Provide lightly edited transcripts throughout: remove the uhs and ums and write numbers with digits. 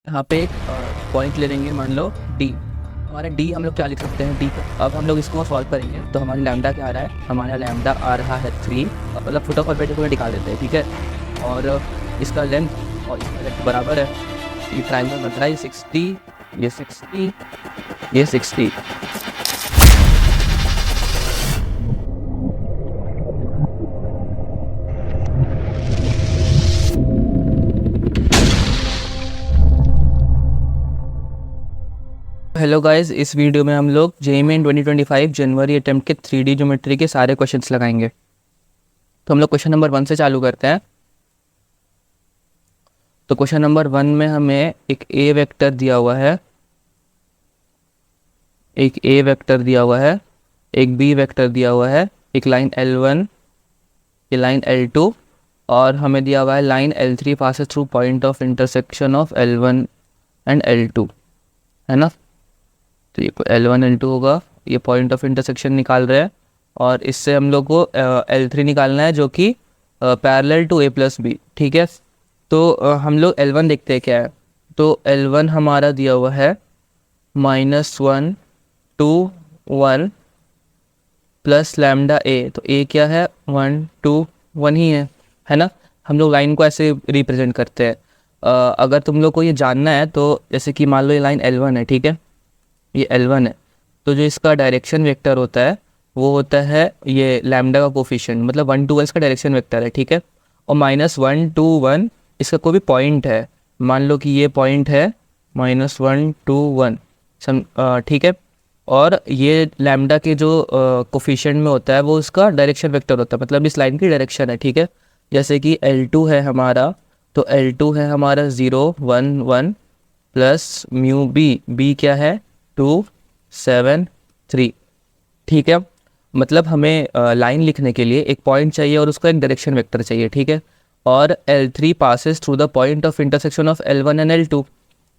यहाँ पे एक पॉइंट ले लेंगे, मान लो डी। हमारा डी हम लोग क्या लिख सकते हैं, डी का। अब हम लोग इसको सॉल्व करेंगे तो हमारी लैम्डा क्या आ रहा है, हमारा लैम्डा आ रहा है 3, मतलब फुट ऑफ ऑर्बिट को निकाल देते हैं, ठीक है। और इसका लेंथ और इसका लेंथ बराबर है, ये ट्रायंगल बन रहा है 60, ये 60, ये 60। हेलो गाइस, इस वीडियो में हम लोग जेईई मेन 2025 जनवरी अटेम्प्ट के 3D ज्योमेट्री के सारे क्वेश्चंस लगाएंगे। तो हम लोग क्वेश्चन नंबर 1 से चालू करते हैं। तो क्वेश्चन नंबर 1 में हमें एक ए वेक्टर दिया हुआ है, एक ए वेक्टर दिया हुआ है, एक बी वेक्टर दिया हुआ है, एक लाइन L1, ये लाइन L2, और हमें दिया हुआ है line L3 passes through point of intersection of L1 and L2, है ना। तो ये L1 L2 होगा, ये पॉइंट ऑफ इंटरसेक्शन निकाल रहे हैं और इससे हम लोग को L3 निकालना है जो कि पैरेलल टू A+B, ठीक है। तो हम लोग L1 देखते हैं क्या है। तो L1 हमारा दिया हुआ है -1 2 1 प्लस लैम्डा A। तो A क्या है, 1 2 1 ही है ना। हम लोग लाइन को ऐसे रिप्रेजेंट करते हैं। अगर तुम लोग को ये जानना है तो जैसे कि मान लो ये लाइन L1 है, ठीक है, ये L1 है, तो जो इसका डायरेक्शन वेक्टर होता है वो होता है ये लैम्डा का कोफिशिएंट, मतलब 1 2 1 इसका डायरेक्शन वेक्टर है, ठीक है। और -1 2 1 इसका कोई भी पॉइंट है, मान लो कि ये पॉइंट है -1 2 1, ठीक है। और ये लैम्डा के जो कोफिशिएंट में होता है वो उसका डायरेक्शन वेक्टर होता है, मतलब इस लाइन की डायरेक्शन है, ठीक है। जैसे कि L2 है हमारा, तो L2 है हमारा 0 1 1 प्लस म्यू बी क्या है 2 7 3, ठीक है। मतलब हमें लाइन लिखने के लिए एक पॉइंट चाहिए और उसका एक डायरेक्शन वेक्टर चाहिए, ठीक है। और L3 passes through the point of intersection of L1 and L2।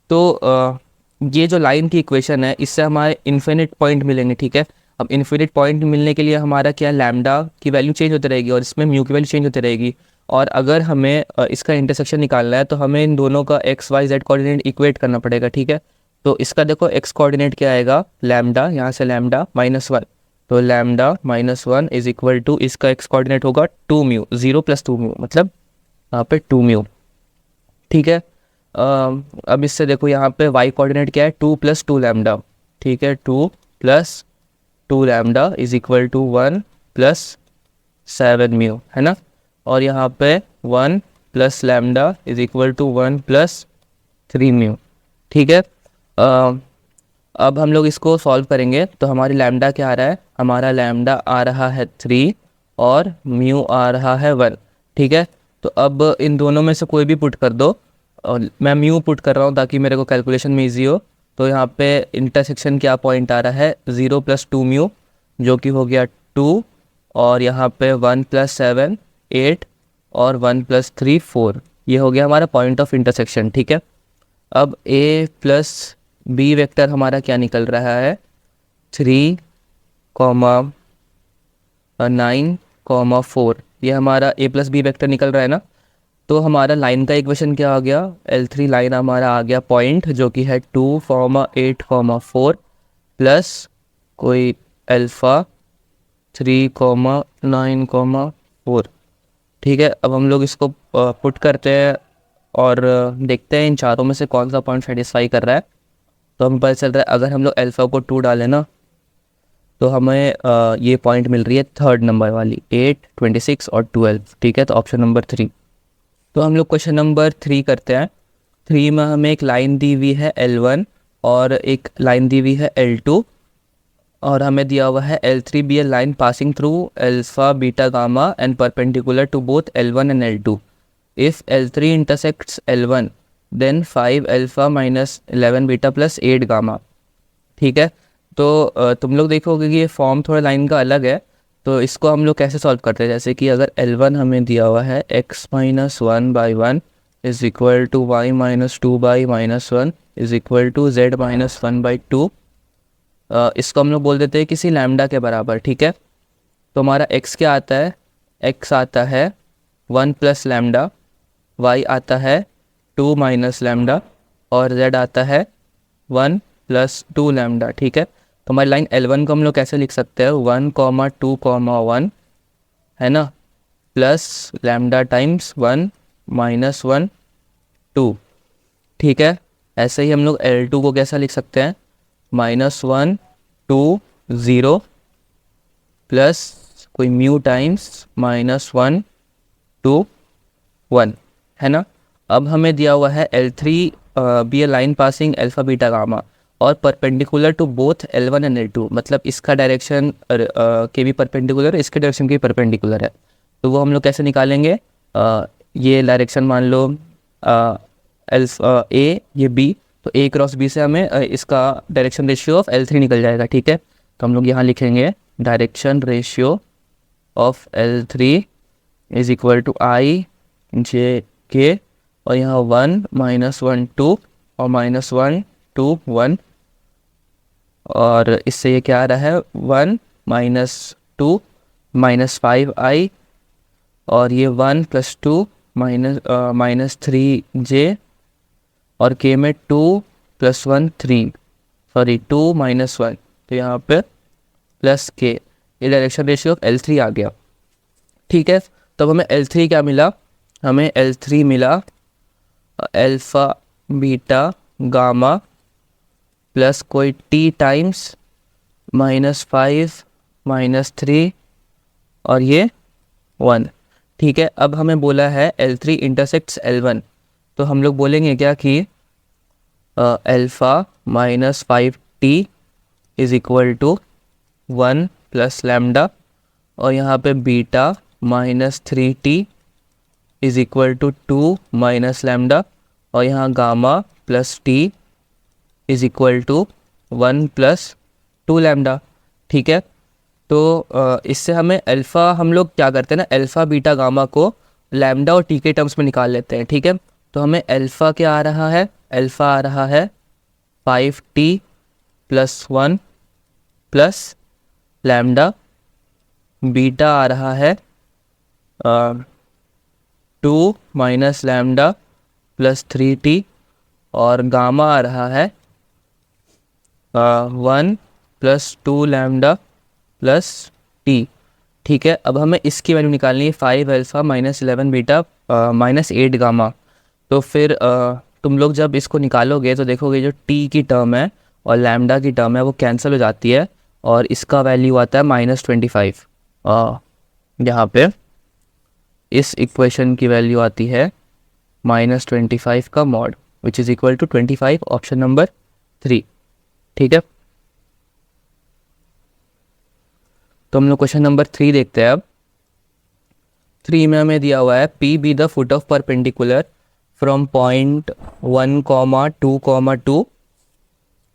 तो ये जो लाइन की इक्वेशन है इससे हमारे इन्फिनिट पॉइंट मिलेंगे, ठीक है। अब इन्फिनिट पॉइंट मिलने के लिए हमारा क्या, लैम्डा की वैल्यू चेंज होती रहेगी और इसमें म्यू की वैल्यू चेंज होती रहेगी। और अगर हमें इसका इंटरसेक्शन निकालना है तो हमें इन दोनों का X Y Z coordinate equate करना पड़ेगा, ठीक है। तो इसका देखो एक्स कोऑर्डिनेट क्या आएगा, लैम्डा, यहाँ से लैम्डा -1, तो लैम्डा -1 इज इक्वल टू इसका एक्स कोऑर्डिनेट होगा 2 म्यू, 0 + 2 म्यू, मतलब यहाँ पे 2 म्यू, ठीक है। अब इससे देखो यहाँ पे y कोऑर्डिनेट क्या है, 2 + 2 लैम्डा, ठीक है, 2 + 2 lambda is equal to 1 + 7 mu, है ना। और यहाँ पे 1 + lambda is equal to 1 + 3 mu, ठीक है। अब हम लोग इसको सॉल्व करेंगे तो हमारी लैम्डा क्या आ रहा है, हमारा लैम्डा आ रहा है 3 और म्यू आ रहा है 1, ठीक है। तो अब इन दोनों में से कोई भी पुट कर दो, और मैं म्यू पुट कर रहा हूँ ताकि मेरे को कैलकुलेशन में ईजी हो। तो यहाँ पे इंटरसेक्शन क्या पॉइंट आ रहा है, 0 + 2 म्यू जो कि हो गया 2, और यहाँ पे 1 + 7 8 और 1 + 3 4, ये हो गया हमारा पॉइंट ऑफ इंटरसेक्शन, ठीक है। अब A + B वेक्टर हमारा क्या निकल रहा है, 3, 9, 4, ये हमारा A + B वेक्टर निकल रहा है ना। तो हमारा लाइन का इक्वेशन क्या आ गया, L3 लाइन हमारा आ गया पॉइंट जो कि है 2, 8, 4 प्लस कोई अल्फ़ा 3, 9, 4, ठीक है। अब हम लोग इसको पुट करते हैं और देखते हैं इन चारों में से कौन सा पॉइंट सेटिस्फाई कर रहा है। तो हमें पता चल रहा है अगर हम लोग अल्फ़ा को 2 डालें ना तो हमें ये पॉइंट मिल रही है थर्ड नंबर वाली, 8, 26 और 12, ठीक है। तो ऑप्शन नंबर 3। तो हम लोग क्वेश्चन नंबर 3 करते हैं। 3 में हमें एक लाइन दी हुई है L1 और एक लाइन दी हुई है L2, और हमें दिया हुआ है L3 be a line passing through alpha beta gamma and perpendicular to both L1 and L2। If L3 intersects L1 then 5 alpha - 11 beta plus 8 gamma, ठीक है। तो तुम लोग देखोगे कि ये फॉर्म थोड़ा लाइन का अलग है। तो इसको हम लोग कैसे सॉल्व करते हैं, जैसे कि अगर L1 हमें दिया हुआ है x - 1/1 is equal to y - 2/-1 is equal to z - 1/2, इसको हम लोग बोल देते हैं किसी लैम्डा के बराबर, ठीक है। तो हमारा x क्या आता है, x आता है 1 + लैम्डा, y आता है 2 - लैम्डा, और z आता है 1 + 2 लैम्डा। ठीक है, तो हमारी लाइन L1 को हम लोग कैसे लिख सकते हैं, 1, 2, 1 है ना, प्लस लैम्डा टाइम्स 1 - 1 2। ठीक है, ऐसे ही हम लोग L2 को कैसा लिख सकते हैं, -1 2 0 प्लस कोई म्यू टाइम्स -1 2 1, है ना। अब हमें दिया हुआ है L3 be a line passing alpha beta gamma और perpendicular to both L1 and L2, मतलब इसका डायरेक्शन के भी परपेंडिकुलर है, इसके डायरेक्शन के भी परपेंडिकुलर है। तो वो हम लोग कैसे निकालेंगे, ये डायरेक्शन मान लो ए, ये बी, तो A क्रॉस B से हमें इसका डायरेक्शन रेशियो ऑफ L3 निकल जाएगा। ठीक है, तो हम लोग यहाँ लिखेंगे direction ratio of L3 is equal to I J K, और यहाँ 1 - 1 2 और -1 2 1, और इससे ये क्या आ रहा है, 1 - 2 -5I, और ये 1 + 2 -3J, और K में 2 + 1 3, सॉरी 2 - 1, तो यहाँ पे +K, ये डायरेक्शन रेशियो ऑफ L3 आ गया। ठीक है, तब हमें L3 क्या मिला, हमें L3 मिला अल्फ़ा बीटा गामा प्लस कोई T टाइम्स -5 -3 और ये 1। ठीक है, अब हमें बोला है L3 इंटरसेक्ट्स L1, तो हम लोग बोलेंगे क्या कि alpha -5T is equal to 1 + lambda, और यहाँ पे beta -3T is equal to 2 - lambda, और यहाँ gamma + T is equal to 1 + 2 lambda. ठीक है, तो इससे हमें अल्फ़ा, हम लोग क्या करते हैं ना, अल्फ़ा बीटा गामा को लैम्डा और टी के टर्म्स में निकाल लेते हैं। ठीक है, तो हमें अल्फ़ा क्या आ रहा है, अल्फ़ा आ रहा है 5T + 1 + लैम्डा, बीटा आ रहा है 2 - लैम्डा + 3T, और गामा आ रहा है 1 + 2 लैम्डा + T। ठीक है, अब हमें इसकी वैल्यू निकालनी है, 5 अल्फ़ा -11 बीटा -8 गामा। तो फिर तुम लोग जब इसको निकालोगे तो देखोगे जो T की टर्म है और लैम्डा की टर्म है वो कैंसिल हो जाती है, और इसका वैल्यू आता है -25। यहाँ पे इस इक्वेशन की वैल्यू आती है -25 का mod, which is equal to 25, option number 3। ठीक है, तो हम लोग क्वेश्चन नंबर 3 देखते हैं। अब 3 में हमें दिया हुआ है P be the foot of perpendicular from point 1, 2, 2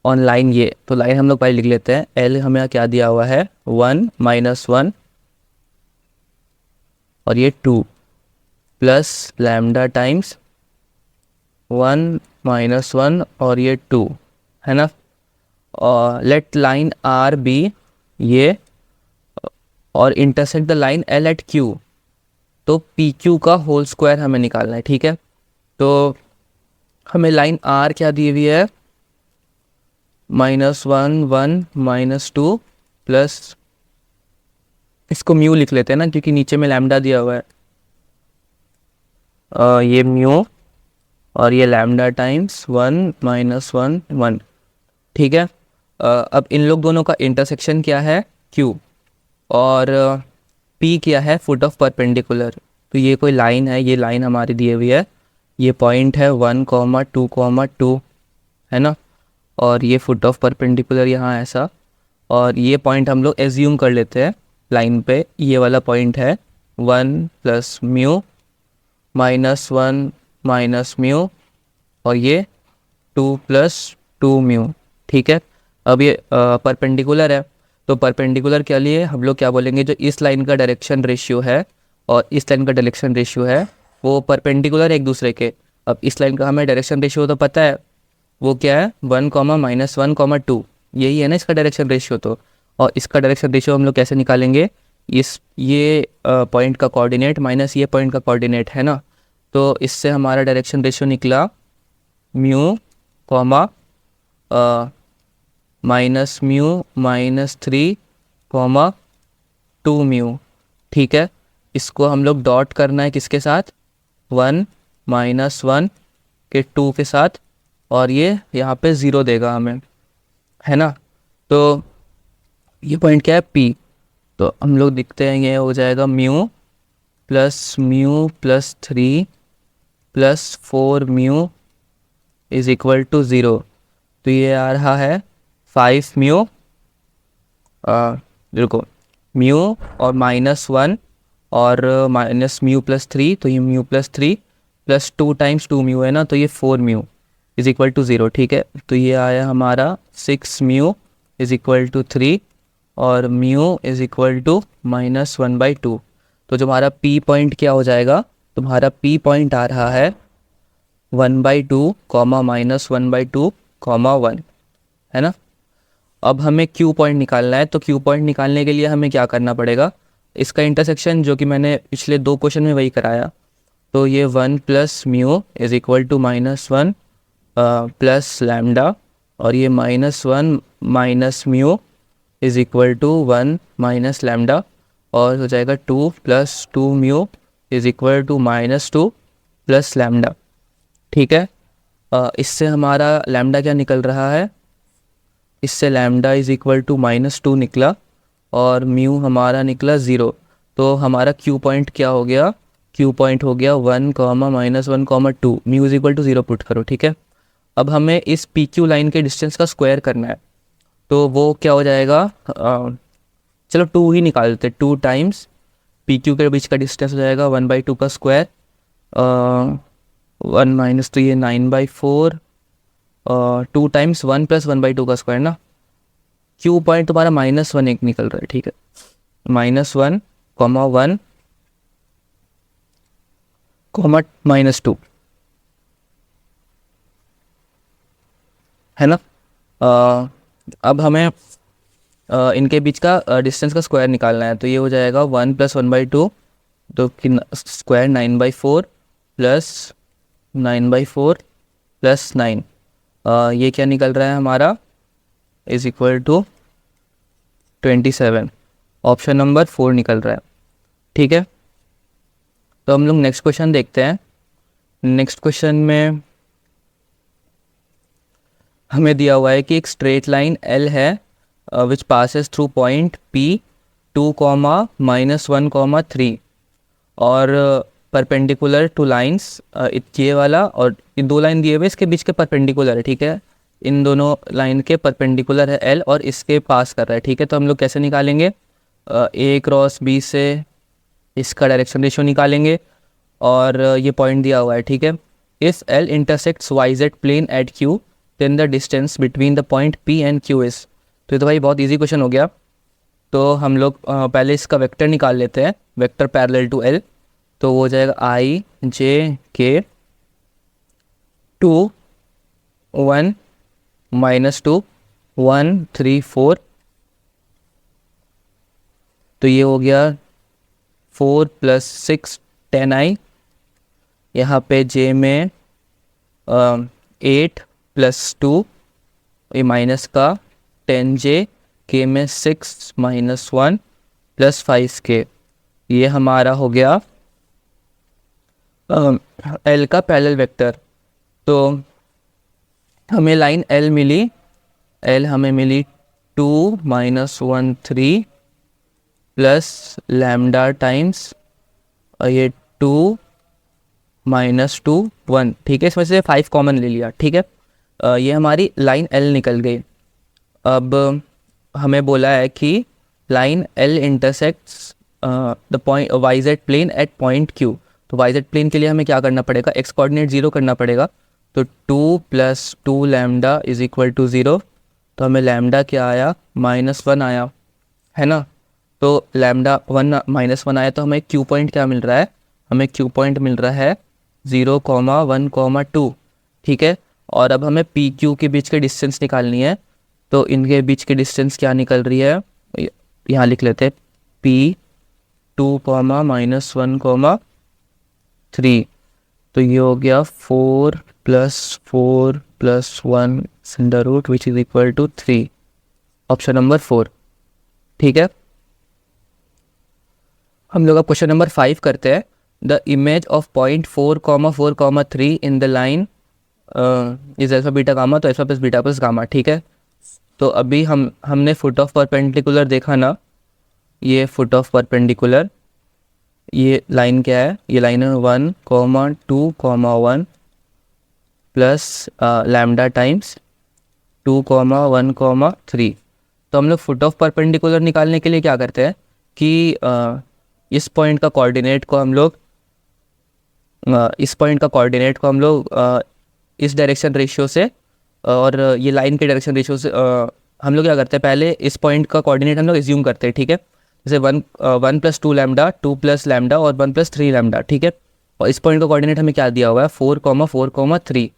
on line ये, तो लाइन हम लोग पहले लिख लेते हैं। L हमें क्या दिया हुआ है, 1 - 1 और ये 2 प्लस लैम्डा टाइम्स 1 - 1 और ये 2, है ना। और लेट लाइन R बी ये और intersect the line L at Q, तो पी क्यू का होल स्क्वायर हमें निकालना है। ठीक है, तो हमें लाइन R क्या दी हुई है, -1 1 -2 प्लस, इसको म्यू लिख लेते हैं ना क्योंकि नीचे में लैम्डा दिया हुआ है, ये म्यू और ये लैम्डा टाइम्स 1 - 1 1। ठीक है, अब इन लोग दोनों का इंटरसेक्शन क्या है, Q, और P क्या है, फुट ऑफ परपेंडिकुलर। तो ये कोई लाइन है, ये लाइन हमारी दी हुई है, ये पॉइंट है 1, 2, 2, है ना, और ये फुट ऑफ परपेंडिकुलर यहाँ ऐसा, और ये पॉइंट हम लोग एज्यूम कर लेते हैं लाइन पे, ये वाला पॉइंट है 1 + म्यू -1 - म्यू और ये 2 + 2 म्यू। ठीक है, अब ये परपेंडिकुलर है, तो परपेंडिकुलर के लिए हम लोग क्या बोलेंगे, जो इस लाइन का डायरेक्शन रेशियो है और इस लाइन का डायरेक्शन रेशियो है वो परपेंडिकुलर है एक दूसरे के। अब इस लाइन का हमें डायरेक्शन रेशियो तो पता है, वो क्या है 1, -1, 2, यही है ना इसका डायरेक्शन रेशियो। तो और इसका डायरेक्शन रेशियो हम लोग कैसे निकालेंगे, ये पॉइंट का कोऑर्डिनेट माइनस ये पॉइंट का कोऑर्डिनेट, है ना। तो इससे हमारा डायरेक्शन रेशियो निकला म्यू कॉमा -μ-3 कॉमा 2μ। ठीक है, इसको हम लोग डॉट करना है किसके साथ, 1 -1 के 2 के साथ, और ये यहाँ पे 0 देगा हमें, है ना। तो ये पॉइंट क्या है, P। तो हम लोग दिखते हैं, ये हो जाएगा μ + 3 + 4μ इज इक्वल टू 0। तो ये आ रहा है 5μ, रुको, म्यू और -1 और -μ + 3, तो ये μ + 3 + 2 × 2μ है ना, तो ये 4μ इज इक्वल टू 0। ठीक है, तो ये आया हमारा 6μ इज इक्वल टू 3 और μ इज इक्वल टू -1/2। तो जो हमारा P पॉइंट क्या हो जाएगा, तुम्हारा P पॉइंट आ रहा है 1/2, -1/2, 1, है ना। अब हमें Q पॉइंट निकालना है, तो Q पॉइंट निकालने के लिए हमें क्या करना पड़ेगा, इसका इंटरसेक्शन जो कि मैंने पिछले 2 क्वेश्चन में वही कराया। तो ये 1 + μ इज इक्वल टू -1 + लैम्डा, और ये -1 - μ इज इक्वल टू 1 - लैम्डा, और हो जाएगा 2 + 2μ इज इक्वल टू -2 + लैम्डा। ठीक है, इससे हमारा लैम्डा क्या निकल रहा है, इससे लैम्डा इज इक्वल टू -2 निकला, और म्यू हमारा निकला 0। तो हमारा Q पॉइंट क्या हो गया, Q पॉइंट हो गया 1, -1, 2, mu is equal to 0 put करो। ठीक है, अब हमें इस PQ लाइन के डिस्टेंस का स्क्वायर करना है, तो वो क्या हो जाएगा, चलो 2 ही निकाल देते, 2 टाइम्स PQ के बीच का डिस्टेंस हो जाएगा 1/2 का स्क्वायर, 1 - तो ये 9/4, 2 टाइम्स 1 + 1/2 का स्क्वायर ना। Q पॉइंट तुम्हारा -1 एक निकल रहा है। ठीक है, -1, -1, -2, है ना। अब हमें इनके बीच का डिस्टेंस का स्क्वायर निकालना है, तो ये हो जाएगा 1 + 1/2, तो स्क्वायर 9/4 + 9/4 + 9, ये क्या निकल रहा है हमारा, is equal to 27। Option number 4 निकल रहा है। ठीक है, तो हम लोग नेक्स्ट क्वेश्चन देखते हैं। नेक्स्ट क्वेश्चन में हमें दिया हुआ है कि एक स्ट्रेट लाइन L है विच पासेस थ्रू पॉइंट P 2, -1, 3, और परपेंडिकुलर टू लाइंस, ये वाला और ये 2 लाइन दिए हुए, इसके बीच के परपेंडिकुलर है। ठीक है, इन दोनों लाइन के परपेंडिकुलर है L और इसके पास कर रहा है। ठीक है, तो हम लोग कैसे निकालेंगे, A क्रॉस B से इसका डायरेक्शन रेशियो निकालेंगे, और ये पॉइंट दिया हुआ है। ठीक है, if L intersects YZ plane at Q then the distance between the point P and Q is. तो ये तो भाई बहुत इजी क्वेश्चन हो गया। तो हम लोग पहले इसका वेक्टर निकाल लेते हैं, वेक्टर पैरेलल टू L। तो वो हो जाएगा I J K 2 1 -2 1 3 4। तो ये हो गया 4 + 6 10I, यहाँ पे J में 8 + 2, ये माइनस का 10J, K में 6 - 1 + 5K। ये हमारा हो गया L का पैरेलल वेक्टर। तो हमें लाइन L मिली, L हमें मिली 2 - 1 3 प्लस लैम्डा टाइम्स ये 2 - 2 1। ठीक है, इसमें से 5 कॉमन ले लिया। ठीक है, ये हमारी लाइन L निकल गई। अब हमें बोला है कि line L intersects the point YZ plane at point Q। तो YZ प्लेन के लिए हमें क्या करना पड़ेगा, x कोऑर्डिनेट 0 करना पड़ेगा। तो 2 + 2 लैम्डा इज इक्वल टू 0। तो हमें लैम्डा क्या आया, -1 आया, है ना। तो लैम्डा 1 -1 आया, तो हमें Q पॉइंट क्या मिल रहा है, हमें Q पॉइंट मिल रहा है 0, 1, 2। ठीक है, और अब हमें PQ के बीच के डिस्टेंस निकालनी है। तो इनके बीच की डिस्टेंस क्या निकल रही है, यहाँ लिख लेते हैं P2, -1, 3। तो ये हो गया 4 + 4 plus 1 in the root which is equal to 3, option number 4। ठीक है, हम लोग अब क्वेश्चन नंबर 5 करते हैं। The image of point 4,4,3 in the line is alpha beta gamma, तो alpha plus beta plus gamma. ठीक है, तो अभी हमने फुट ऑफ परपेंडिकुलर देखा ना, ये फुट ऑफ परपेंडिकुलर, ये लाइन क्या है, ये लाइन है 1,2,1 प्लस लैम्डा टाइम्स 2,1,3। तो हम लोग फुट ऑफ परपेंडिकुलर निकालने के लिए क्या करते हैं कि इस पॉइंट का कोऑर्डिनेट को हम लोग इस डायरेक्शन रेशियो से और ये लाइन के डायरेक्शन रेशियो से हम लोग क्या करते हैं, पहले इस पॉइंट का कोऑर्डिनेट हम लोग एज्यूम करते हैं। ठीक है, जैसे 1 प्लस 2 लैम्डा, 2 प्लस लैम्डा और 1 प्लस 3 लैम्डा। ठीक है, और इस पॉइंट का कोऑर्डिनेट हमें क्या दिया हुआ है, 4,4,3।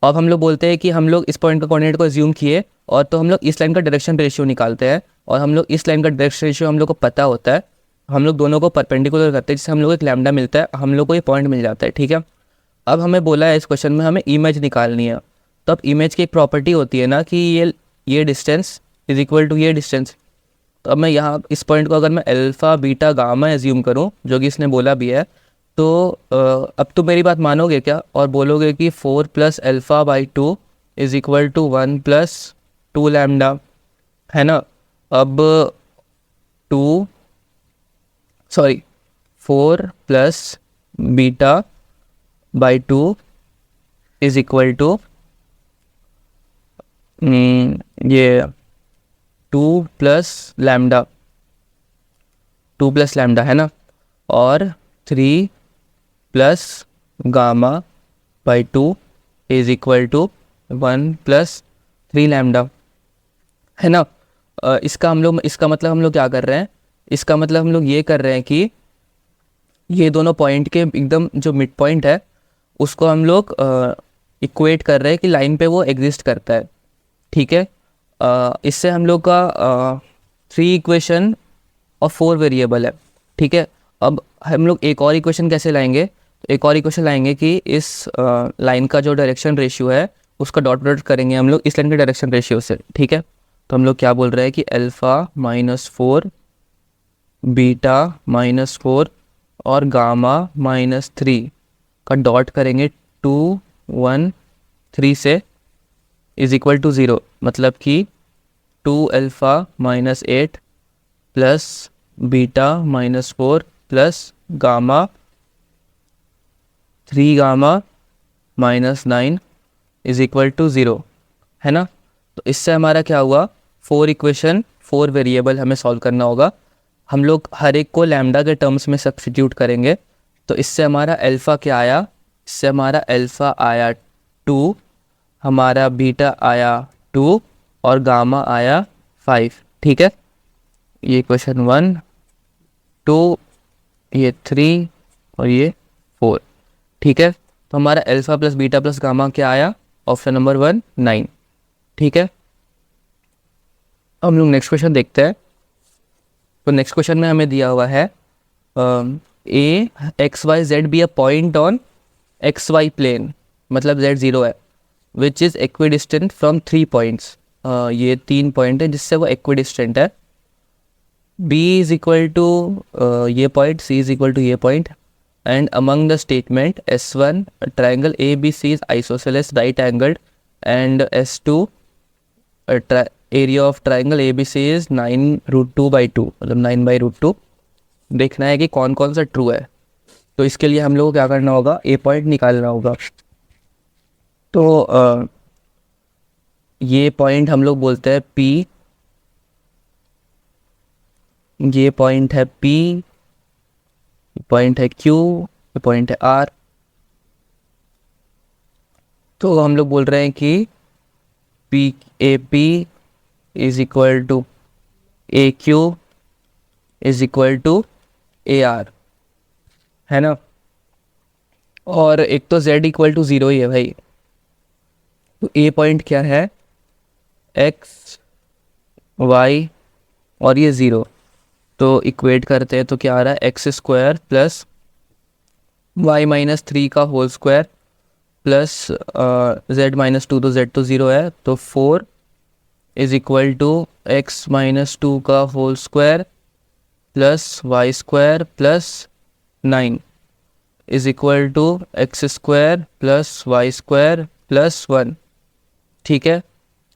अब हम लोग बोलते हैं कि हम लोग इस पॉइंट का कोऑर्डिनेट को एज्यूम किए और तो हम लोग इस लाइन का डायरेक्शन रेशियो निकालते हैं, और हम लोग इस लाइन का डायरेक्शन रेशियो हम लोग को पता होता है, हम लोग दोनों को परपेंडिकुलर करते हैं, जिससे हम लोग एक लैम्डा मिलता है, हम लोग को ये पॉइंट मिल जाता है। ठीक है, अब हमें बोला है इस क्वेश्चन में हमें इमेज निकालनी है। तो अब इमेज की एक प्रॉपर्टी होती है ना कि ये डिस्टेंस इज इक्वल टू ये डिस्टेंस। तो अब मैं यहाँ इस पॉइंट को अगर मैं अल्फ़ा बीटा गामा एज्यूम करूँ, जो कि इसने बोला भी है, तो अब तो मेरी बात मानोगे क्या और बोलोगे कि 4 plus alpha by 2 is equal to 1 plus 2 lambda, है ना। अब 4 plus beta by 2 is equal to ये 2 प्लस लैम्डा, है ना, और 3 plus gamma by 2 is equal to 1 plus 3 lambda, है ना। इसका मतलब हम लोग क्या कर रहे हैं, इसका मतलब हम लोग ये कर रहे हैं कि ये दोनों पॉइंट के एकदम जो मिड पॉइंट है उसको हम लोग इक्वेट कर रहे हैं कि लाइन पे वो एग्जिस्ट करता है। ठीक है, इससे हम लोग का 3 इक्वेशन और 4 वेरिएबल है। ठीक है, अब हम लोग एक और इक्वेशन कैसे लाएंगे, तो एक और इक्वेशन लाएंगे कि इस लाइन का जो डायरेक्शन रेशियो है उसका डॉट प्रोडक्ट करेंगे हम लोग इस लाइन के डायरेक्शन रेशियो से। ठीक है, तो हम लोग क्या बोल रहे हैं कि अल्फ़ा -4 बीटा -4 और गामा -3 का डॉट करेंगे 2 1 3 से इज इक्वल टू 0, मतलब कि 2 alpha -8 plus beta -4 plus gamma 3 gamma -9 is equal to 0, है ना। तो इससे हमारा क्या हुआ, 4 इक्वेशन 4 वेरिएबल हमें सॉल्व करना होगा। हम लोग हर एक को लैम्डा के टर्म्स में सब्स्टिट्यूट करेंगे। तो इससे हमारा अल्फ़ा क्या आया, इससे हमारा अल्फ़ा आया 2, हमारा बीटा आया 2 और गामा आया 5। ठीक है, ये क्वेश्चन 1 2 ये 3 और ये 4। ठीक है, तो हमारा alpha plus beta plus gamma क्या आया, ऑप्शन नंबर 1 9। ठीक है, हम लोग नेक्स्ट क्वेश्चन देखते हैं। तो नेक्स्ट क्वेश्चन में हमें दिया हुआ है A X Y Z be a point on X Y plane, मतलब जेड 0 है, which is equidistant from 3 points. ये 3 पॉइंट है जिससे वो एक्विडिस्टेंट है। b इज इक्वल टू ये point, c is equal to ये point, and among the statement S1 triangle ABC is isosceles right angled, and S2 area of triangle ABC is 9√2/2, मतलब 9/√2। देखना है कि कौन कौन सा ट्रू है। तो इसके लिए हम लोग को क्या करना होगा, ए पॉइंट निकालना होगा। तो ये पॉइंट हम लोग बोलते हैं P, ये पॉइंट है P, ये पॉइंट है Q, ये पॉइंट है R। तो हम लोग बोल रहे हैं कि AP is equal to AQ is equal to AR, है ना। और एक तो Z इक्वल टू 0 ही है भाई। तो A पॉइंट क्या है, X Y और ये 0, तो इक्वेट करते हैं तो क्या आ रहा है, x² प्लस y -3 का होल स्क्वायर प्लस z-2, तो z तो 0 है, तो 4 इज इक्वल टू x-2 का whole square plus Y square plus 9 is equal to X square plus Y square plus 1। ठीक है,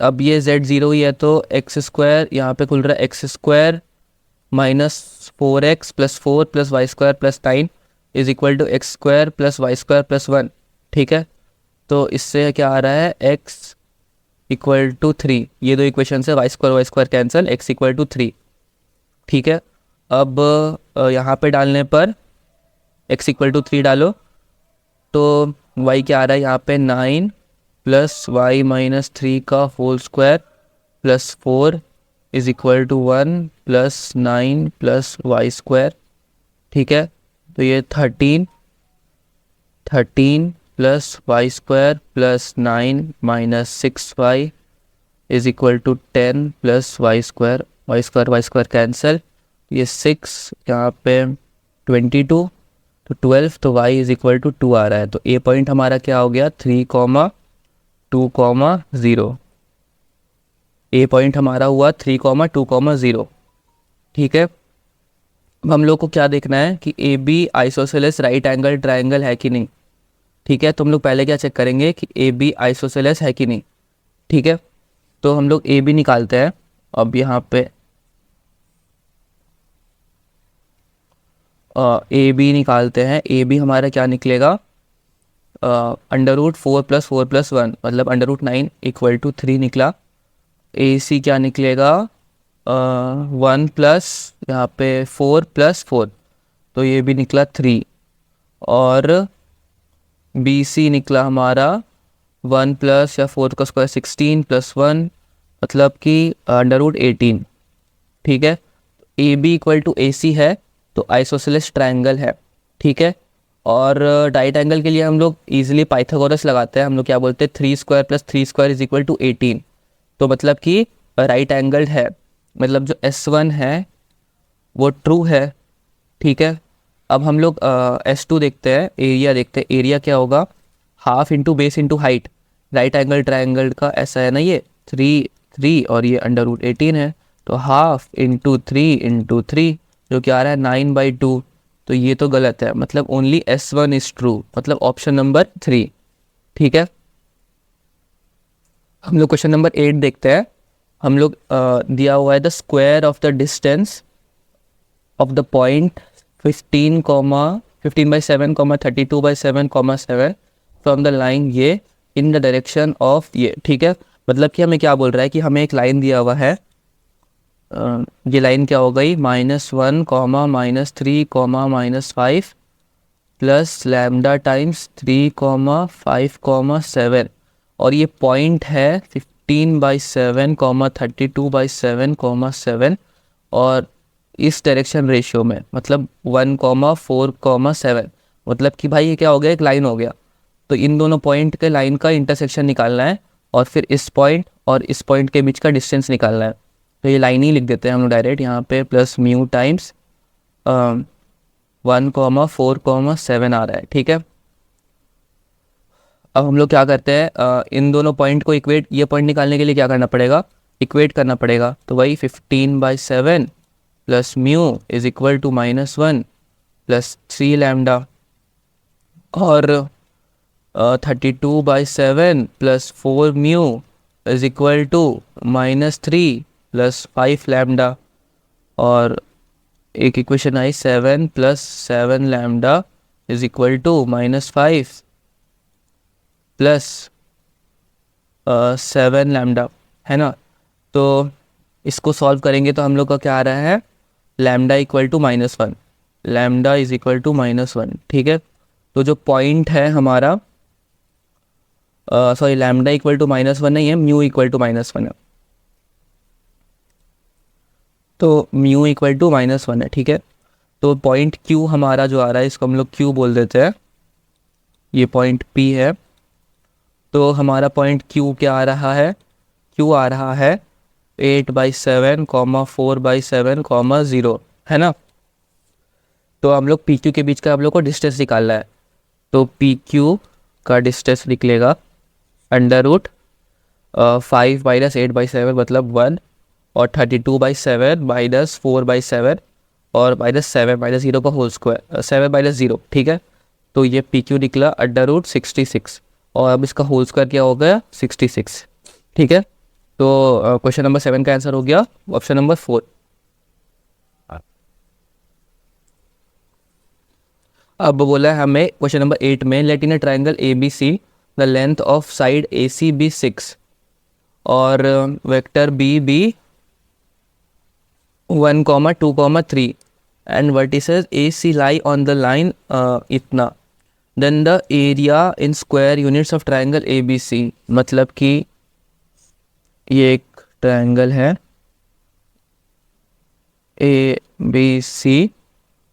अब ये z 0 ही है तो एक्स स्क्वायर यहाँ पे खुल रहा है X square -4x plus 4 plus Y square plus 9 is equal to X square plus Y square plus 1। ठीक है, तो इससे क्या आ रहा है x इक्वल टू 3। ये दो इक्वेशन से Y square cancel, x equal to 3। ठीक है, अब यहाँ पे डालने पर x इक्वल टू 3 डालो तो y क्या आ रहा है यहाँ पे 9 प्लस y-3 का whole square plus 4 is equal to 1 plus 9 plus Y square. ठीक है, तो ये 13 plus Y square plus 9 minus 6y is equal to 10 plus Y square cancel, ये 6 यहाँ पे 22 तो 12, तो y इज इक्वल टू 2 आ रहा है। तो ए पॉइंट हमारा क्या हो गया 3,2,0। ए पॉइंट हमारा हुआ 3,2,0। ठीक है, अब हम लोग को क्या देखना है कि A B isosceles right angle triangle है कि नहीं। ठीक है, तो हम लोग पहले क्या चेक करेंगे कि ए बी आइसोसेलेस है कि नहीं। ठीक है, तो हम लोग ए बी निकालते हैं। अब यहाँ पे ए बी निकालते हैं। ए बी हमारा क्या निकलेगा √4 + 4 + 1 मतलब √9 इक्वल टू 3 निकला। ए सी क्या निकलेगा 1 प्लस यहाँ पे 4 + 4 तो ये भी निकला 3। और बी सी निकला हमारा 1 प्लस या 4 का स्क्वायर 16 + 1 मतलब कि √18। ठीक है, ए बी इक्वल टू ए सी है तो आइसोसेलेस ट्रायंगल है। ठीक है, और राइट एंगल के लिए हम लोग इजीली पाइथागोरस लगाते हैं। हम लोग क्या बोलते हैं 3² + 3² इज इक्वल टू 18। तो मतलब कि राइट एंगल्ड है, मतलब जो S1 है वो ट्रू है। ठीक है, अब हम लोग S2 देखते हैं, एरिया देखते हैं। एरिया क्या होगा half into base into height. Right angle triangle का ऐसा है ना, ये 3 और ये √18 है, तो हाफ इंटू 3 जो कि आ रहा है 9/2। तो ये तो गलत है, मतलब ओनली S1 इज ट्रू, मतलब ऑप्शन नंबर 3। ठीक है, हम लोग क्वेश्चन नंबर 8 देखते हैं। हम लोग दिया हुआ है the square of the distance of the point 15/7, 32/7, from the line ये इन द डायरेक्शन ऑफ ये। ठीक है, मतलब कि हमें क्या बोल रहा है कि हमें एक लाइन दिया हुआ है। ये लाइन क्या हो गई -1, -3, -5 प्लस लैम्डा टाइम्स 3, 5, 7 और ये पॉइंट है 15/7, 32/7, 7 और इस डायरेक्शन रेशियो में मतलब 1, 4, 7 मतलब कि भाई ये क्या हो गया एक लाइन हो गया। तो इन दोनों पॉइंट के लाइन का इंटरसेक्शन निकालना है और फिर इस पॉइंट और इस पॉइंट के बीच का डिस्टेंस निकालना है। तो ये लाइन ही लिख देते हैं हम लोग डायरेक्ट यहाँ पे, प्लस म्यू टाइम्स 1, 4, 7 आ रहा है। ठीक है, अब हम लोग क्या करते हैं इन दोनों पॉइंट को इक्वेट, ये पॉइंट निकालने के लिए क्या करना पड़ेगा इक्वेट करना पड़ेगा। तो वही 15/7 plus mu is equal to -1 plus 3 lambda और 32/7 plus 4 mu is equal to -3 plus 5 lambda और एक इक्वेशन आई 7 + 7 lambda is equal to -5 plus 7 lambda, है ना। तो इसको सॉल्व करेंगे तो हम लोग का क्या आ रहा है lambda equal to -1, lambda is equal to -1। ठीक है, तो जो पॉइंट है हमारा सॉरी लैम्डा इक्वल टू -1 नहीं है, म्यू इक्वल टू -1 है। तो म्यू इक्वल टू -1 है। ठीक है, तो पॉइंट Q हमारा जो आ रहा है इसको हम लोग Q बोल देते हैं, ये पॉइंट P है। तो हमारा पॉइंट Q क्या आ रहा है, Q आ रहा है 8/7, 4/7, 0, है ना। तो हम लोग PQ के बीच का हम लोग को डिस्टेंस निकालना है। तो PQ का डिस्टेंस निकलेगा अंडर रूट 5 - 8/7 मतलब 1, और 32/7 -4/7 और -7 - 0 का होल स्क्वायर 7/0, ठीक है। तो ये पी क्यू निकला अंडर रूट 66, और अब इसका होल स्क्वायर क्या हो गया 66, ठीक है। तो क्वेश्चन नंबर 7 का आंसर हो गया ऑप्शन नंबर 4। अब बोला है हमें क्वेश्चन नंबर 8 में, let in a triangle A B C the length of side A C B 6 और vector B B 1, 2, 3 and vertices AC lie on the line इतना, then the area in square units of triangle ABC, मतलब कि ये एक triangle है ABC,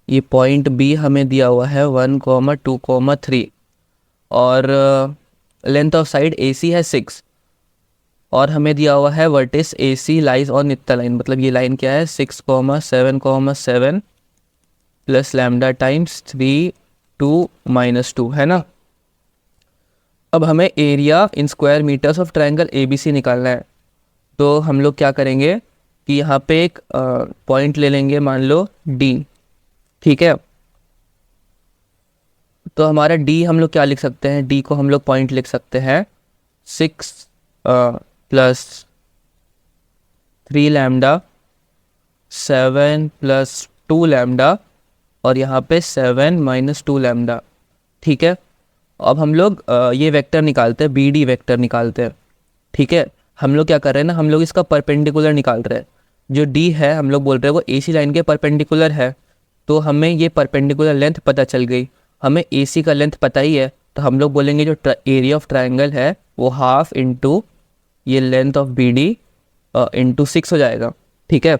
ये point B हमें दिया हुआ है 1, 2, 3 और लेंथ ऑफ साइड AC है 6 और हमें दिया हुआ है वर्टिस AC लाइज ऑन इतना लाइन, मतलब ये लाइन क्या है 6, 7, 7 प्लस लैम्डा टाइम्स 3, 2, -2 है ना। अब हमें area in square meters of triangle ABC निकालना है। तो हम लोग क्या करेंगे कि यहाँ पे एक पॉइंट ले लेंगे, मान लो D, ठीक है। तो हमारा D हम लोग क्या लिख सकते हैं, D को हम लोग पॉइंट लिख सकते हैं 6 + 3 लैम्डा 7 + 2 लैम्डा और यहाँ पे 7 - 2 लैम्डा, ठीक है। अब हम लोग ये वेक्टर निकालते हैं, BD वेक्टर निकालते हैं, ठीक है। हम लोग क्या कर रहे हैं ना, हम लोग इसका परपेंडिकुलर निकाल रहे हैं। जो D है हम लोग बोल रहे हैं वो AC लाइन के परपेंडिकुलर है, तो हमें ये परपेंडिकुलर लेंथ पता चल गई, हमें AC का लेंथ पता ही है, तो हम लोग बोलेंगे जो एरिया ऑफ ट्रायंगल है वो हाफ इंटू ये लेंथ ऑफ BD इंटू 6 हो जाएगा, ठीक है।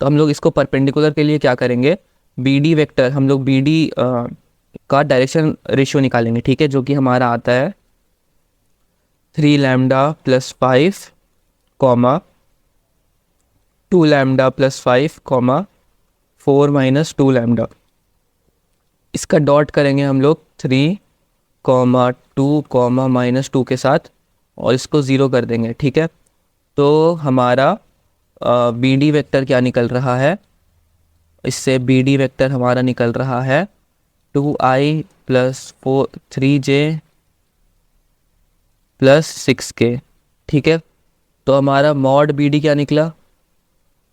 तो हम लोग इसको परपेंडिकुलर के लिए क्या करेंगे, BD वेक्टर हम लोग BD का डायरेक्शन रेशियो निकालेंगे, ठीक है, जो कि हमारा आता है 3 लैम्डा + 5, 2 लैम्डा + 5, 4 - 2 लैम्डा। इसका डॉट करेंगे हम लोग 3, 2, -2 के साथ और इसको 0 कर देंगे, ठीक है। तो हमारा BD वेक्टर क्या निकल रहा है, इससे BD वेक्टर हमारा निकल रहा है 2i + 3j + 6k, ठीक है। तो हमारा मॉड BD क्या निकला,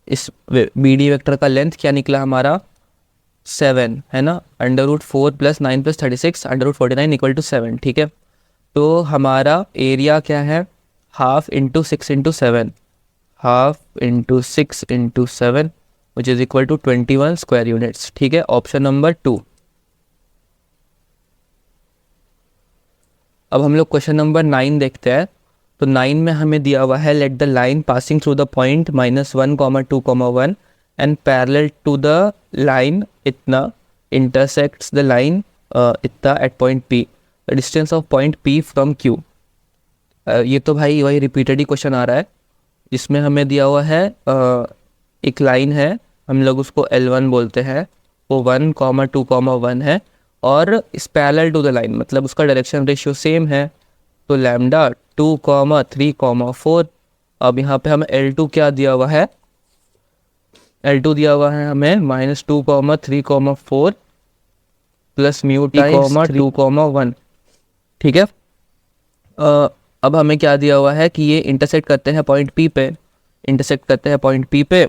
इस BD वेक्टर का लेंथ क्या निकला हमारा 7 है ना, √4 + 9 + 36 √49 = 7, ठीक है। तो हमारा एरिया क्या है, half into 6 × 7, half into 6 × 7 which is equal to 21 square units, ठीक है। Option number 2। अब हम लोग क्वेश्चन नंबर 9 देखते हैं। तो 9 में हमें दिया हुआ है, let the line passing through the point -1, 2, 1 and parallel to the line इतना इंटरसेक्ट्स द लाइन इतना at point P, the distance of point P from Q। ये तो भाई वही रिपीटेड ही क्वेश्चन आ रहा है, इसमें हमें दिया हुआ है एक लाइन है, हम लोग उसको L1 बोलते हैं, वो 1, 2, 1 है और इस पैरेलल टू द लाइन मतलब उसका डायरेक्शन रेशियो सेम है, तो लैम्डा 2, 3, 4। अब यहाँ पे हमें L2 क्या दिया हुआ है, L2 दिया हुआ है हमें -2, 3, 4 प्लस म्यू टाइम्स 2, 1, ठीक है। अब हमें क्या दिया हुआ है कि ये इंटरसेक्ट करते हैं पॉइंट P पे, इंटरसेक्ट करते हैं पॉइंट P पे।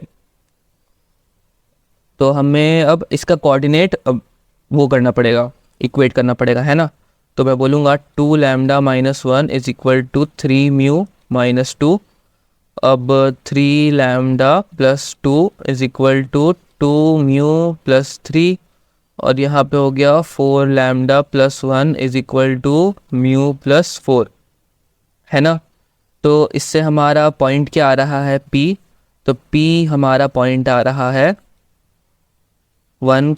तो हमें अब इसका कोऑर्डिनेट अब वो करना पड़ेगा, इक्वेट करना पड़ेगा, है ना। तो मैं बोलूँगा 2 lambda -1 is equal to 3 mu -2। अब 3 lambda + 2 is equal to 2 mu + 3 और यहाँ पे हो गया 4 lambda + 1 is equal to mu + 4, है ना। तो इससे हमारा पॉइंट क्या आ रहा है P, तो P हमारा पॉइंट आ रहा है 1,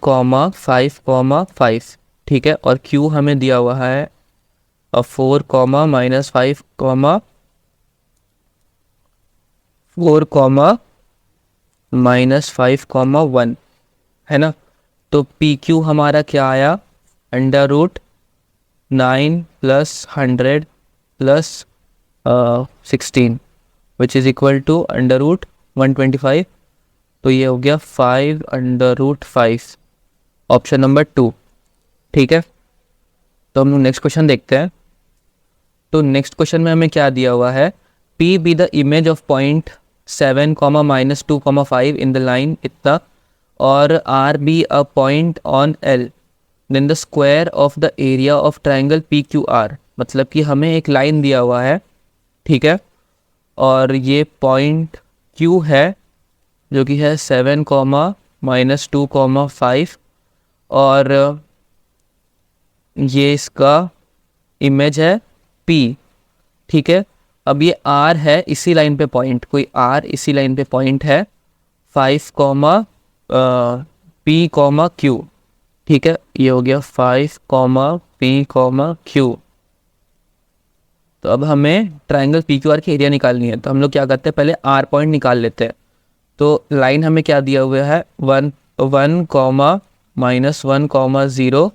5, 5, ठीक है। और Q हमें दिया हुआ है 4, -5, 4, -5, 1, है ना। तो PQ हमारा क्या आया, √3 9 plus 100 plus 16 which is equal to under root 125। तो ये हो गया 5 अंडर रूट 5, ऑप्शन नंबर 2। ठीक है, तो हम लोग नेक्स्ट क्वेश्चन देखते हैं। तो नेक्स्ट क्वेश्चन में हमें क्या दिया हुआ है, P be the image of point 7 comma -2,5 in the line इतना, और R be a point on L, then the square of the area of triangle PQR। मतलब कि हमें एक लाइन दिया हुआ है, ठीक है, और ये पॉइंट Q है जो कि है 7 कॉमा -2,5, और ये इसका इमेज है P। ठीक है, अब ये R है इसी लाइन पे पॉइंट, कोई R इसी लाइन पे पॉइंट है 5 कॉमा P कॉमा Q। ठीक है, ये हो गया 5 कॉमा P कॉमा Q। तो अब हमें ट्राइंगल PQR की एरिया निकालनी है, तो हम लोग क्या करते हैं, पहले R पॉइंट निकाल लेते हैं। तो लाइन हमें क्या दिया हुआ है, 1 कॉमा -1,0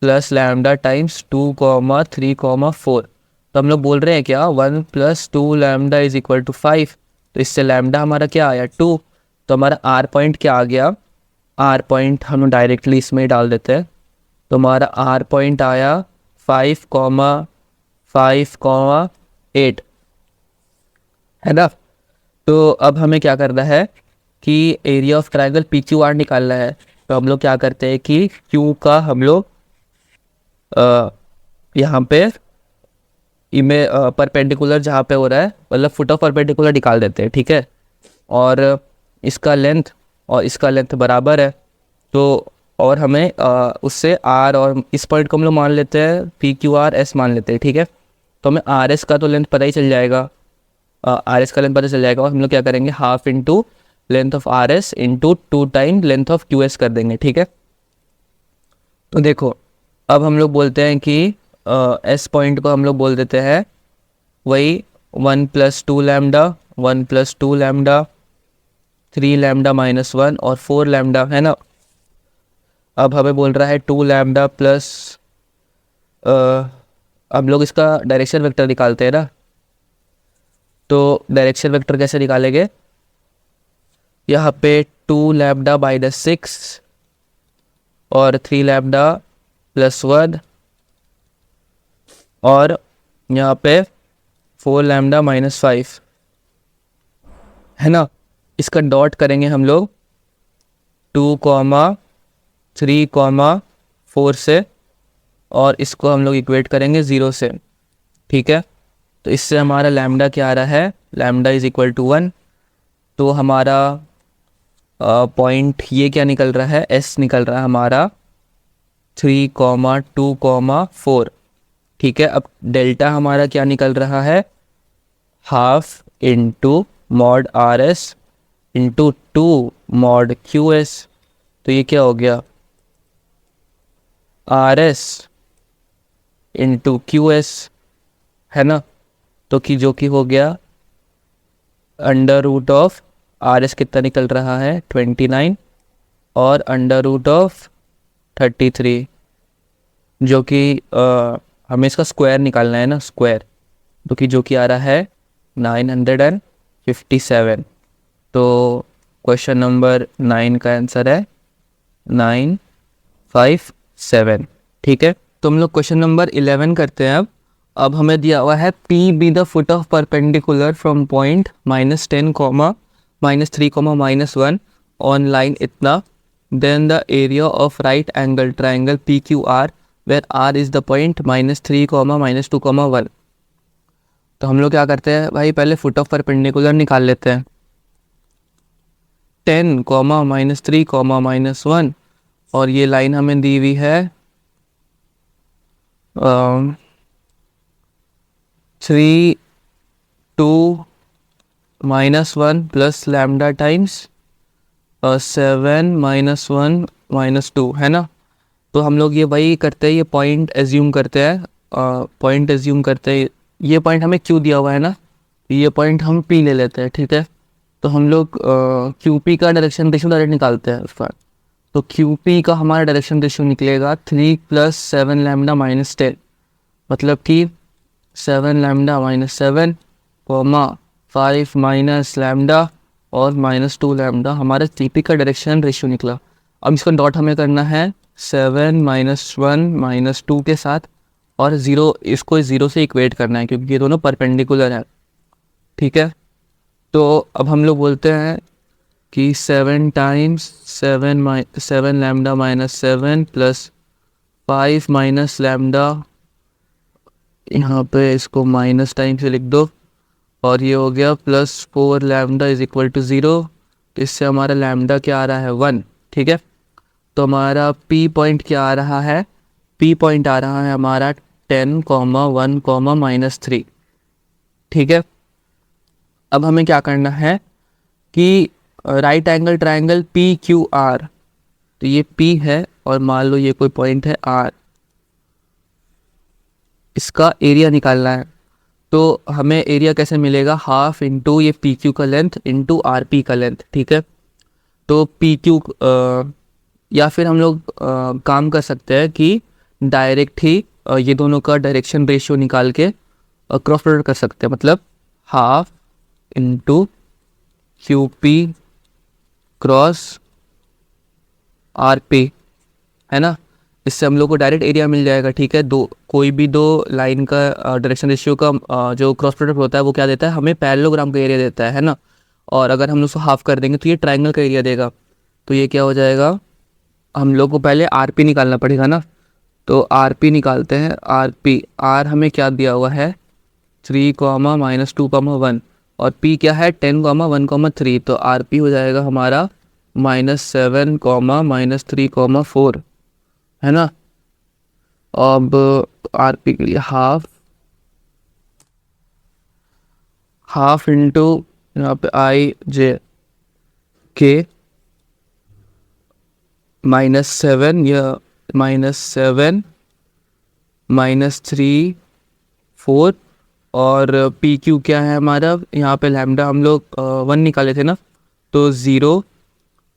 प्लस लैम्डा टाइम्स 2,3,4। तो हम लोग बोल रहे हैं क्या, 1 + 2 लैम्डा इज इक्वल टू 5। तो इससे लैम्डा हमारा क्या आया, 2। तो हमारा R पॉइंट क्या आ गया, R पॉइंट हम डायरेक्टली इसमें डाल देते हैं। तो हमारा R पॉइंट आया 5,5,8, है ना। तो अब हमें क्या करना है कि एरिया ऑफ ट्राइंगल PQR निकालना है। तो हम लोग क्या करते हैं कि Q का हम लोग यहाँ पे परपेंडिकुलर जहाँ पे हो रहा है, मतलब फुट ऑफ परपेंडिकुलर निकाल देते हैं। ठीक है, और इसका लेंथ और इसका लेंथ बराबर है, तो और हमें उससे R और इस पॉइंट को हम लोग मान लेते हैं PQRS मान लेते हैं। ठीक है, तो हमें RS का तो लेंथ पता ही चल जाएगा, RS का लेंथ पता चल जाएगा, और हम लोग क्या करेंगे, half into length of RS into 2 time length of QS कर देंगे। ठीक है, तो देखो अब हम लोग बोलते हैं कि S पॉइंट को हम लोग बोल देते हैं वही 1 + 2 लैम्डा, 1 + 2 लैम्डा, 3 लैम्डा -1 और 4 लैम्डा, है ना। अब हमें बोल रहा है 2 लैम्डा प्लस, अब लोग इसका डायरेक्शन वेक्टर निकालते हैं ना। तो डायरेक्शन वेक्टर कैसे निकालेंगे, यहाँ पे 2 लैम्डा -6 और 3 लैम्डा +1, और यहाँ पे 4 लैम्डा -5, है ना। इसका डॉट करेंगे हम लोग 2,3,4 से, और इसको हम लोग इक्वेट करेंगे 0 से। ठीक है, तो इससे हमारा लैम्डा क्या आ रहा है, लैम्डा इज इक्वल टू 1। तो हमारा पॉइंट ये क्या निकल रहा है, S निकल रहा है हमारा 3,2,4। ठीक है, अब डेल्टा हमारा क्या निकल रहा है, half into mod RS into 2 mod QS। तो ये क्या हो गया, RS इंटू QS, है ना। तो कि जो कि हो गया अंडर रूट ऑफ RS कितना निकल रहा है 29, और अंडर रूट ऑफ 33, जो कि हमें इसका स्क्वायर निकालना है ना, स्क्वायर, तो कि जो कि आ रहा है 957। तो क्वेश्चन नंबर 9 का आंसर है 957। ठीक है, तो हम लोग क्वेश्चन नंबर 11 करते हैं। अब हमें दिया हुआ है P be the foot of perpendicular from point -10, -3, -1 on line इतना, then the area of right angle triangle PQR where R is the point -3, -2, 1। तो हम लोग क्या करते हैं भाई, पहले फुट ऑफ परपेंडिकुलर निकाल लेते हैं। 10, -3, -1, और ये लाइन हमें दी हुई है 3, 2, -1 प्लस लैम्डा टाइम्स 7, -1, -2, है ना। तो हम लोग ये वही करते हैं, ये पॉइंट एज्यूम करते हैं, पॉइंट एज्यूम करते हैं। ये पॉइंट हमें क्यू दिया हुआ है ना, ये पॉइंट हम P ले लेते हैं। ठीक है, तो हम लोग QP का डायरेक्शन रेशियो डायरेक्ट निकालते हैं उसका। तो QP का हमारा डायरेक्शन रेशियो निकलेगा 3 + 7 लैम्डा -10। मतलब कि 7 lambda minus 7 comma 5 minus lambda और -2 लैम्डा हमारा CP का डायरेक्शन रेशियो निकला। अब इसका डॉट हमें करना है 7 -1 -2 के साथ और 0, इसको 0 से इक्वेट करना है क्योंकि ये दोनों परपेंडिकुलर हैं। ठीक है, तो अब हम लोग बोलते हैं कि 7 times 7 lambda minus 7 plus 5 minus lambda, यहाँ पे इसको माइनस टाइम से लिख दो, और ये हो गया plus 4 lambda is equal to 0। तो इससे हमारा लैम्डा क्या आ रहा है 1। ठीक है, तो हमारा P पॉइंट क्या आ रहा है, P पॉइंट आ रहा है हमारा 10, 1, -3। ठीक है, अब हमें क्या करना है कि राइट एंगल ट्राइंगल PQR, तो ये P है और मान लो ये कोई पॉइंट है R, इसका एरिया निकालना है। तो हमें एरिया कैसे मिलेगा, हाफ इंटू ये PQ का लेंथ इंटू RP का लेंथ। ठीक है, तो PQ या फिर हम लोग काम कर सकते हैं कि डायरेक्ट ही ये दोनों का डायरेक्शन रेशियो निकाल के क्रॉस प्रोडक्ट कर सकते हैं, मतलब half into QP cross RP, है ना। इससे हम लोग को डायरेक्ट एरिया मिल जाएगा। ठीक है, कोई भी दो लाइन का डायरेक्शन रेशियो का जो क्रॉस प्रोडक्ट होता है वो क्या देता है, हमें पैरेललोग्राम का एरिया देता है ना। और अगर हम उसको हाफ कर देंगे तो ये ट्राइंगल का एरिया देगा। तो ये क्या हो जाएगा, हम लोग को पहले RP निकालना पड़ेगा ना। तो RP निकालते हैं। R हमें क्या दिया हुआ है 3, -2, 1, और P क्या है 10, 1, 3। तो RP हो जाएगा हमारा -7, -3, 4, है ना। अब RP के लिए हाफ इंटू यहाँ पे IJ के -7 या -7 -3 4, और PQ क्या है हमारा, यहाँ पे लैम्डा हम लोग 1 निकाले थे ना, तो 0,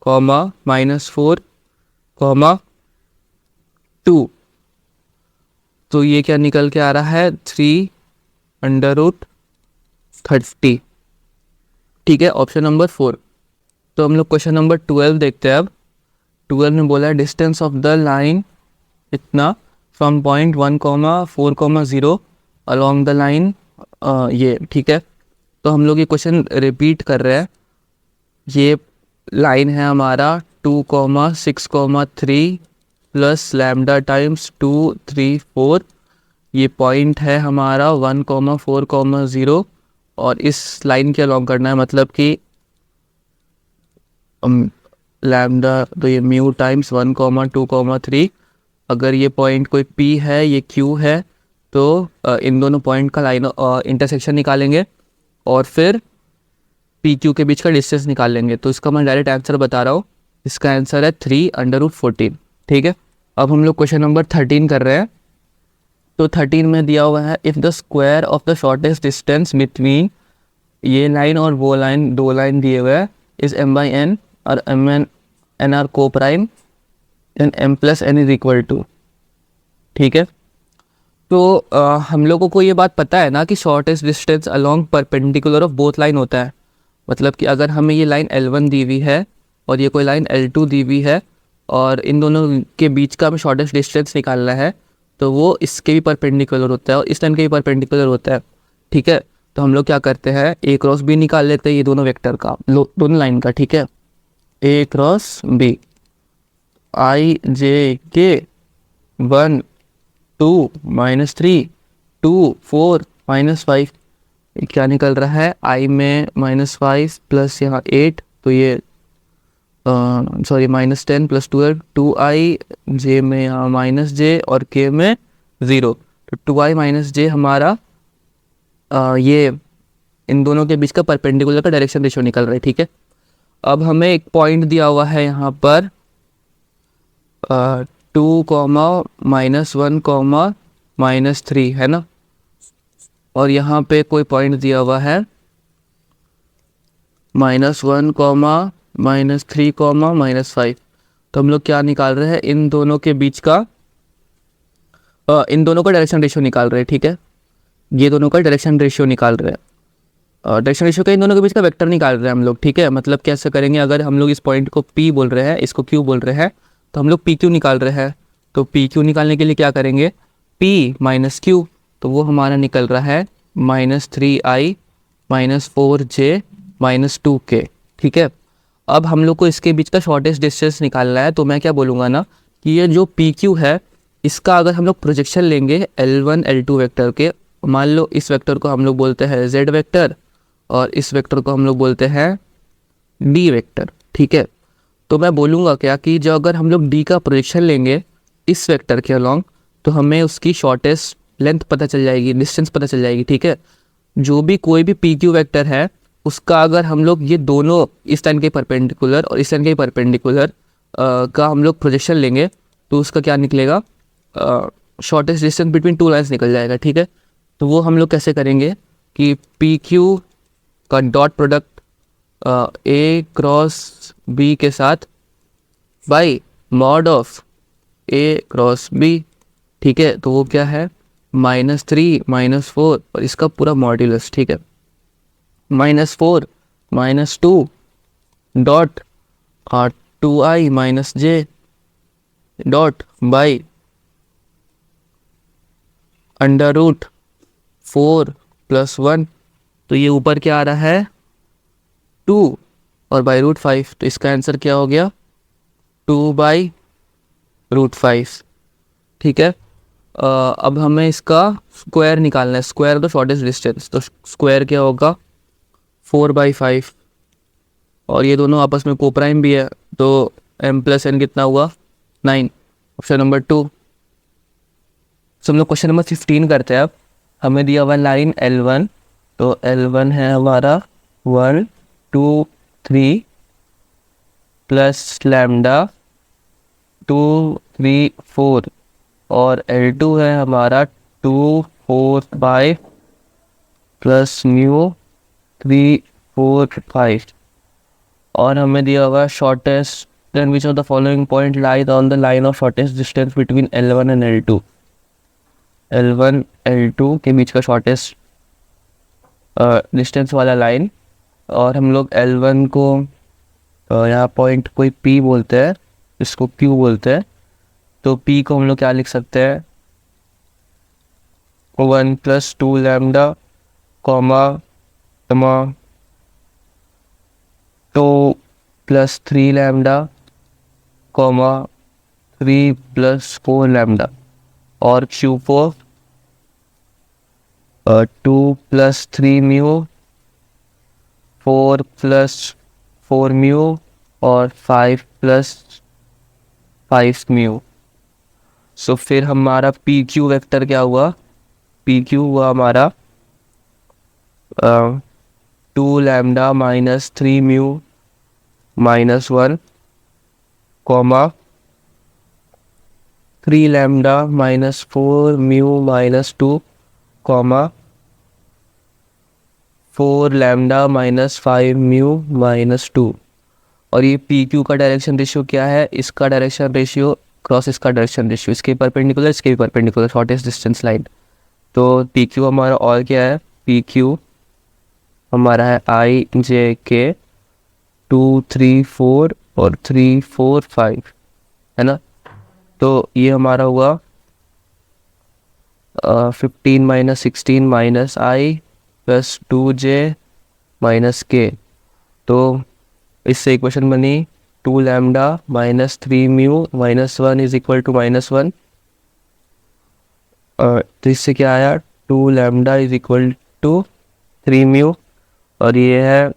-4, 2। तो ये क्या निकल के आ रहा है 3/30। ठीक है, ऑप्शन नंबर 4। तो हम लोग क्वेश्चन नंबर 12 देखते हैं। अब 12 में बोला है डिस्टेंस ऑफ द लाइन इतना from point 1, 4, 0 along the line, ये। ठीक है, तो हम लोग ये क्वेश्चन रिपीट कर रहे हैं। ये लाइन है हमारा 2, 6, 3 प्लस लैम्डा टाइम्स 2, 3, 4। ये पॉइंट है हमारा 1, 4, 0 और इस लाइन के अलॉन्ग करना है, मतलब कि लैम्डा, तो ये म्यू टाइम्स 1, 2, 3। अगर ये पॉइंट कोई P है, ये Q है, तो इन दोनों पॉइंट का लाइन इंटरसेक्शन निकालेंगे और फिर PQ के बीच का डिस्टेंस निकाल लेंगे। तो इसका मैं डायरेक्ट आंसर बता रहा हूँ, इसका आंसर है 3/14। ठीक है, अब हम लोग क्वेश्चन नंबर 13 कर रहे हैं। तो 13 में दिया हुआ है if the square of the shortest distance between ये लाइन और वो लाइन, दो लाइन दिए हुए हैं, इज m/n और n are coprime, then m+n is equal to. ठीक है, तो हम लोगों को ये बात पता है ना कि shortest distance along perpendicular of both line होता है। मतलब कि अगर हमें ये लाइन L1 दी हुई है और ये कोई लाइन L2 दी हुई है और इन दोनों के बीच का हमें शॉर्टेस्ट डिस्टेंस निकालना है, तो वो इसके भी परपेंडिकुलर होता है और इस लाइन के भी परपेंडिकुलर होता है। ठीक है, तो हम लोग क्या करते हैं, A क्रॉस B निकाल लेते हैं ये दोनों वेक्टर का, दोनों लाइन का। ठीक है, A क्रॉस B, IJ 1, 2, -3, 2, 4, -5। क्या निकल रहा है, I में -5 प्लस यहाँ 8, तो ये सॉरी -10 प्लस 12, 2I, J में यहाँ -J और K में 0। तो 2I -J हमारा ये इन दोनों के बीच का परपेंडिकुलर का डायरेक्शन रेशियो निकल रहा है। ठीक है, अब हमें एक पॉइंट दिया हुआ है यहाँ पर 2, -1, -3, है ना। और यहाँ पे कोई पॉइंट दिया हुआ है -1, -3, -5। तो हम लोग क्या निकाल रहे हैं, इन दोनों के बीच का इन दोनों का डायरेक्शन रेशियो निकाल रहे हैं, ठीक है। ये दोनों का डायरेक्शन रेशियो निकाल रहे हैं, डायरेक्शन रेशियो का इन दोनों के बीच का वेक्टर निकाल रहे हैं हम लोग, ठीक है। मतलब कैसे करेंगे, अगर हम लोग इस पॉइंट को P बोल रहे हैं, इसको Q बोल रहे हैं, तो हम लोग PQ निकाल रहे हैं। तो PQ निकालने के लिए क्या करेंगे, P माइनस Q, तो वो हमारा निकल रहा है -3i -4j -2k, ठीक है। अब हम लोग को इसके बीच का शॉर्टेस्ट डिस्टेंस निकालना है, तो मैं क्या बोलूँगा ना कि ये जो PQ है, इसका अगर हम लोग प्रोजेक्शन लेंगे L1 L2 वेक्टर के, मान लो इस वेक्टर को हम लोग बोलते हैं Z वेक्टर और इस वेक्टर को हम लोग बोलते हैं D वेक्टर, ठीक है। तो मैं बोलूँगा क्या कि जो अगर हम लोग D का प्रोजेक्शन लेंगे इस वेक्टर के अलॉन्ग, तो हमें उसकी शॉर्टेस्ट लेंथ पता चल जाएगी, डिस्टेंस पता चल जाएगी, ठीक है। जो भी कोई भी PQ वेक्टर है, उसका अगर हम लोग ये दोनों इस लाइन के परपेंडिकुलर और इस लाइन के परपेंडिकुलर का हम लोग प्रोजेक्शन लेंगे, तो उसका क्या निकलेगा, shortest distance between two lines निकल जाएगा, ठीक है। तो वो हम लोग कैसे करेंगे कि PQ का dot product A cross B के साथ by mod of A cross B, ठीक है। तो वो क्या है, -3 -4 और इसका पूरा मॉड्यूलस, ठीक है, -4 -2 dot 2i -j dot by √4 + 1, तो ये ऊपर क्या आ रहा है 2 और बाई √5, तो इसका आंसर क्या हो गया 2/√5, ठीक है। अब हमें इसका स्क्वायर निकालना है, स्क्वायर तो शॉर्टेस्ट डिस्टेंस, तो स्क्वायर क्या होगा 4/5, और ये दोनों आपस में कोप्राइम भी है, तो m + n कितना हुआ 9, ऑप्शन नंबर 2। तो हम लोग क्वेश्चन नंबर 15 करते हैं। अब हमें दिया हुआ लाइन L1, तो L1 है हमारा 1 2 3 प्लस लैम्डा 2 3 4, और L2 है हमारा 2 4 5 प्लस म्यू 3 4 5, और हमें दिया हुआ shortest then which of the following point lies on the line of shortest distance between L1 and L2। L1 L2 के बीच का शॉर्टेस्ट डिस्टेंस वाला लाइन, और हम लोग L1 को यहाँ पॉइंट कोई P बोलते हैं, इसको Q बोलते हैं, तो P को हम लोग क्या लिख सकते हैं 1 + 2 lambda comma 2 + 3 lambda comma 3 + 4 lambda, और Q को 2 + 3 म्यू 4 + 4 म्यू और 5 + 5 म्यू। सो फिर हमारा PQ वेक्टर क्या हुआ, PQ हुआ हमारा 2 lambda -3 mu -1 comma 3 lambda -4 mu -2 comma 4 lambda -5 mu -2। और ये PQ का डायरेक्शन रेशियो क्या है, इसका डायरेक्शन रेशियो क्रॉस इसका डायरेक्शन रेशियो, इसके परपेंडिकुलर इसके भी परपेंडिकुलर, शॉर्टेस्ट डिस्टेंस लाइन। तो PQ हमारा और क्या है, PQ हमारा है IJK 2 3 4 और 3 4 5, है ना। तो ये हमारा हुआ 15 - 16 - I + 2j - k। तो इससे इक्वेशन बनी 2 लैम्डा -3 म्यू -1 = -1, तो इससे क्या आया 2 लैम्डा = 3 म्यू, और ये है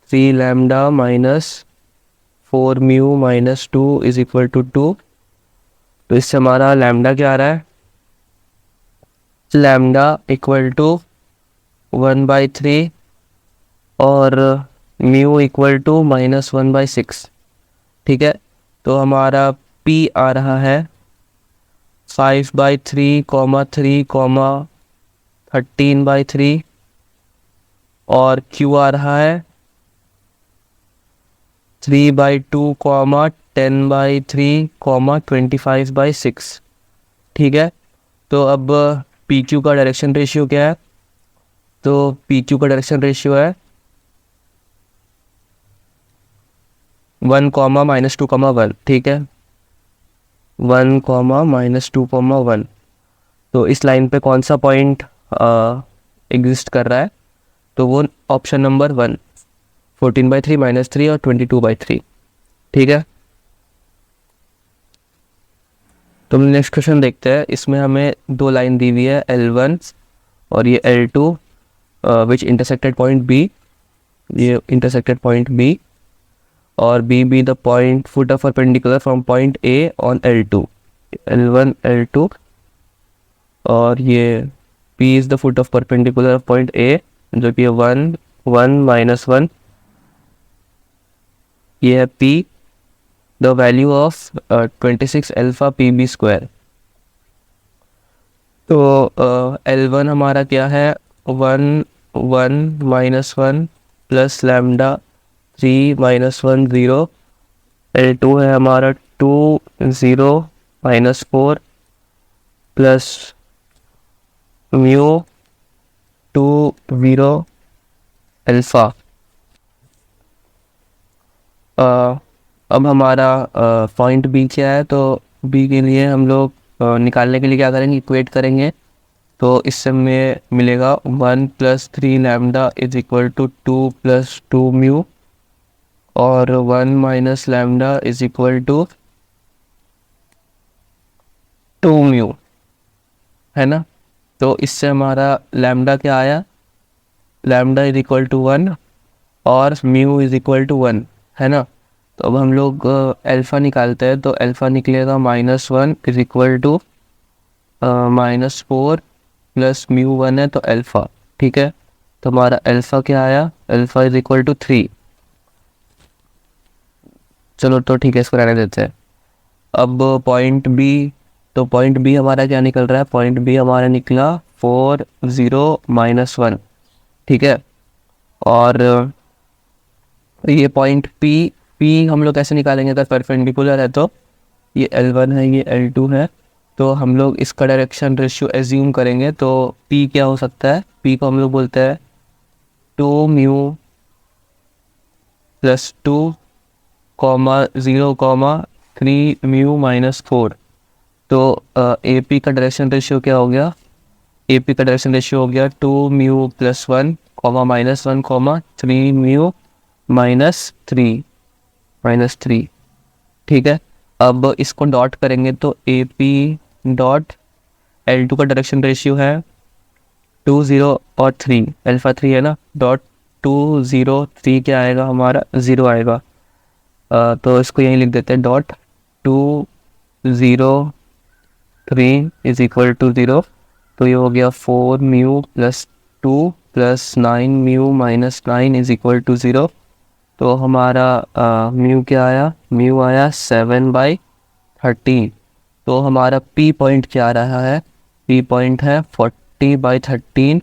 3 लैम्डा -4 म्यू -2 = 2। तो इससे हमारा लैम्डा क्या आ रहा है, लैम्डा = 1/3 और म्यू = -1/6, ठीक है। तो हमारा P आ रहा है 5/3, 3, 13/3, और Q आ रहा है 3/2, 10/3, 25/6, ठीक है। तो अब पी क्यू का डायरेक्शन रेशियो क्या है? तो पी क्यू का डायरेक्शन रेशियो है 1 कॉमा -2, 1, ठीक है, 1 कॉमा -2, 1। तो इस लाइन पे कौन सा पॉइंट एग्जिस्ट कर रहा है? तो वो ऑप्शन नंबर 1, 14/3, -3 और 22/3, ठीक है। तो हम नेक्स्ट क्वेश्चन देखते हैं। इसमें हमें दो लाइन दी हुई है L1 और ये L2 विच इंटरसेक्टेड पॉइंट B, ये इंटरसेक्टेड पॉइंट B, और B be the point foot of perpendicular from point A on L2, L1 L2, और ये P is the foot of perpendicular of point A जो कि 1 1 -1, ये है P, the value of 26 alpha PB square. तो L1 हमारा क्या है? 1 1 -1 प्लस लैम्डा 3 -1 0। L2 है हमारा 2 0 -4 प्लस म्यू 2 0 अल्फा। अब हमारा पॉइंट बी क्या है? तो बी के लिए हम लोग निकालने के लिए क्या करेंगे? इक्वेट करेंगे। तो इससे हमें मिलेगा 1 + 3 lambda is equal to 2 + 2 mu, और 1 - lambda is equal to 2 mu, है ना। तो इससे हमारा लैम्डा क्या आया? लैम्डा इज इक्वल टू 1 और म्यू इज इक्वल टू 1, है ना। तो अब हम लोग अल्फ़ा निकालते हैं। तो अल्फ़ा निकलेगा -1 is equal to -4 plus mu 1 है तो अल्फ़ा, ठीक है। तो हमारा अल्फ़ा क्या आया? Alpha is equal to 3। चलो तो ठीक है, इसको रहने देते हैं। अब पॉइंट बी, तो पॉइंट बी हमारा क्या निकल रहा है? पॉइंट बी हमारा निकला 4 0 -1, ठीक है। और ये पॉइंट पी हम लोग कैसे निकालेंगे? अगर परपेंडिकुलर है तो ये L1 है, ये L2 है, तो हम लोग इसका डायरेक्शन रेशियो एज्यूम करेंगे। तो P क्या हो सकता है? P को हम लोग बोलते हैं 2 म्यू + 2 0 3 म्यू -4। तो AP का डायरेक्शन रेशियो क्या हो गया? AP का डायरेक्शन रेशियो हो गया 2 म्यू + 1 -1 3 म्यू -3, ठीक है। अब इसको डॉट करेंगे तो AP डॉट L2 का डायरेक्शन रेशियो है 2 0 और 3, अल्फ़ा 3 है ना, डॉट 2 0 3 क्या आएगा? हमारा 0 आएगा। तो इसको यहीं लिख देते हैं, डॉट 2 0 3 इज इक्वल टू 0। तो ये हो गया 4 mu + 2 + 9 mu -9 is equal to 0। तो हमारा म्यू क्या आया? म्यू आया 7/13। तो हमारा पी पॉइंट क्या आ रहा है? पी पॉइंट है 40/13,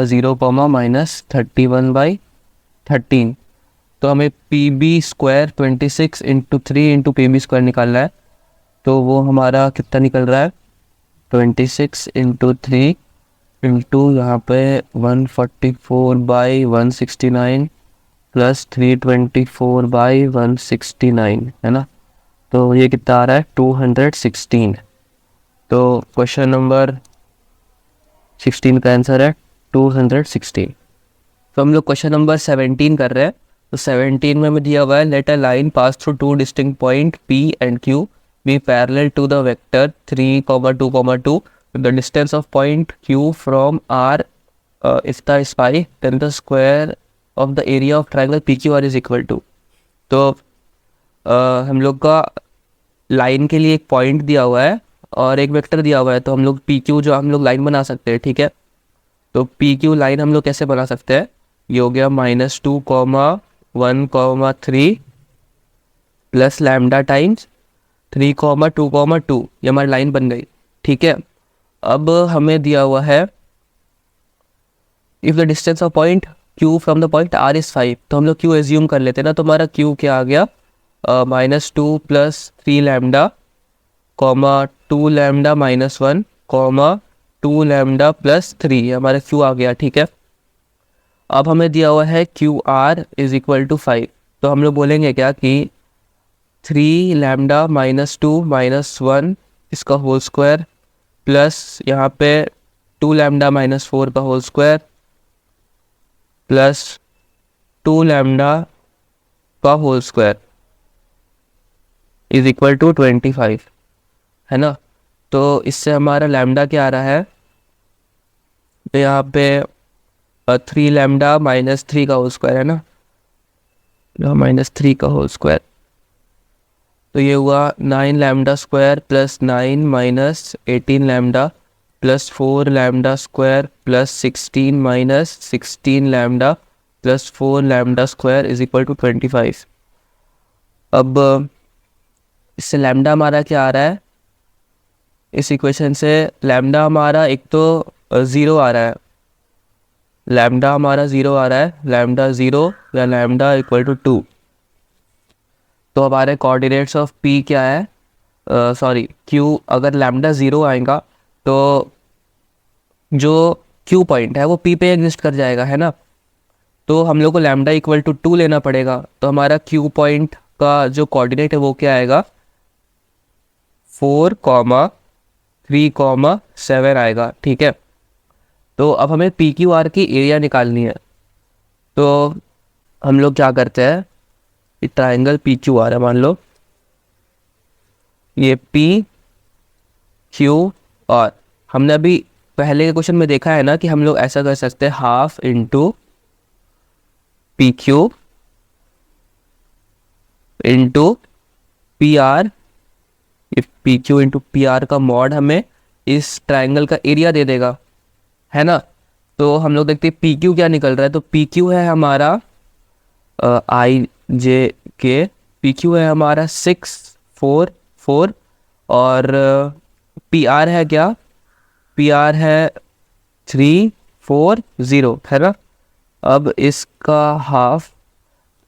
0, -31/13। तो हमें P B square 26 × 3 × P B square निकालना है। तो वो हमारा कितना निकल रहा है? 26 × 3 इंटू यहाँ पे 144/169 प्लस 324/169, है ना। तो ये कितना आ रहा है? 216। तो क्वेश्चन नंबर 16 का आंसर है 216। तो हम लोग क्वेश्चन नंबर 17 कर रहे हैं। तो 17 में हमें दिया हुआ है, let a line pass through 2 distinct point P and Q be parallel to the vector 3, 2, 2. The distance of point Q from R if the is pi, then the square of the area of triangle PQR is equal to। तो हम लोग का line के लिए एक point दिया हुआ है और एक वेक्टर दिया हुआ है। तो हम लोग PQ जो हम लोग लाइन बना सकते हैं, ठीक है। तो PQ लाइन हम लोग कैसे बना सकते हैं? ये हो गया -2, 1, 3 प्लस लैम्डा टाइम्स 3, 2, 2, ये हमारी लाइन बन गई, ठीक है। अब हमें दिया हुआ है if the distance of point Q from the point R is 5। तो हम लोग Q एज्यूम कर लेते हैं ना। तो हमारा Q क्या आ गया? -2 + 3 lambda, 2 lambda -1 comma 2 lambda plus 3, हमारा क्यू आ गया, ठीक है। अब हमें दिया हुआ है Q R is equal to 5, तो हम लोग बोलेंगे क्या कि 3 लैम्डा माइनस 2 माइनस 1 इसका होल स्क्वायर प्लस यहाँ पे 2 लैम्डा माइनस 4 का होल स्क्वायर प्लस 2 लैम्डा का whole square is equal to 25, है ना। तो इससे हमारा लैम्डा क्या आ रहा है, तो यहाँ पे 3 लैम्डा माइनस 3 का होल स्क्वायर है ना, माइनस 3 का होल स्क्वायर, तो ये हुआ 9 lambda square plus 9 minus 18 lambda plus 4 lambda square plus 16 minus 16 lambda plus 4 lambda square is equal to 25। अब इससे लैम्डा हमारा क्या आ रहा है, इस इक्वेशन से लैम्डा हमारा एक तो 0 आ रहा है, लैम्डा हमारा 0 आ रहा है, लैम्डा 0 या लैम्डा इक्वल टू 2। तो हमारे कोऑर्डिनेट्स ऑफ पी क्या है, सॉरी क्यू, अगर लैम्डा 0 आएगा तो जो क्यू पॉइंट है वो पी पे एग्जिस्ट कर जाएगा, है ना। तो हम लोग को लैम्डा इक्वल टू 2 लेना पड़ेगा, तो हमारा क्यू पॉइंट का जो कोऑर्डिनेट है वो क्या आएगा, 4,3,7 आएगा, ठीक है। तो अब हमें पी क्यू आर की एरिया निकालनी है, तो हम लोग क्या करते हैं, ट्राइंगल पी क्यू आर है, मान लो ये पी क्यू आर, हमने अभी पहले के क्वेश्चन में देखा है ना कि हम लोग ऐसा कर सकते हैं, half into P Q into P R, P Q into P R का मॉड हमें इस ट्राइंगल का एरिया दे देगा, है ना। तो हम लोग देखते हैं पी क्यू क्या निकल रहा है, तो पी क्यू है हमारा आई जे के, पी क्यू है हमारा 644 और पी आर है क्या, पी आर है 340, है ना। अब इसका हाफ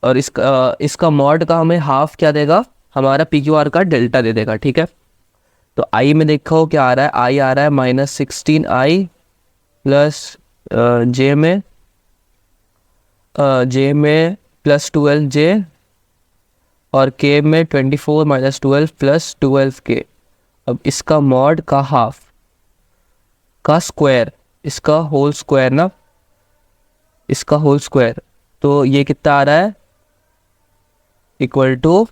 और इसका मॉड का हमें हाफ क्या देगा, हमारा पी क्यू आर का डेल्टा दे देगा, ठीक है। तो आई में देखो क्या आ रहा है, आई आ रहा है -16i प्लस जे में +12j और के में 24 - 12 + 12k। अब इसका मॉड का हाफ का स्क्वायर, इसका होल स्क्वायर ना, इसका होल स्क्वायर, तो ये कितना आ रहा है, इक्वल टू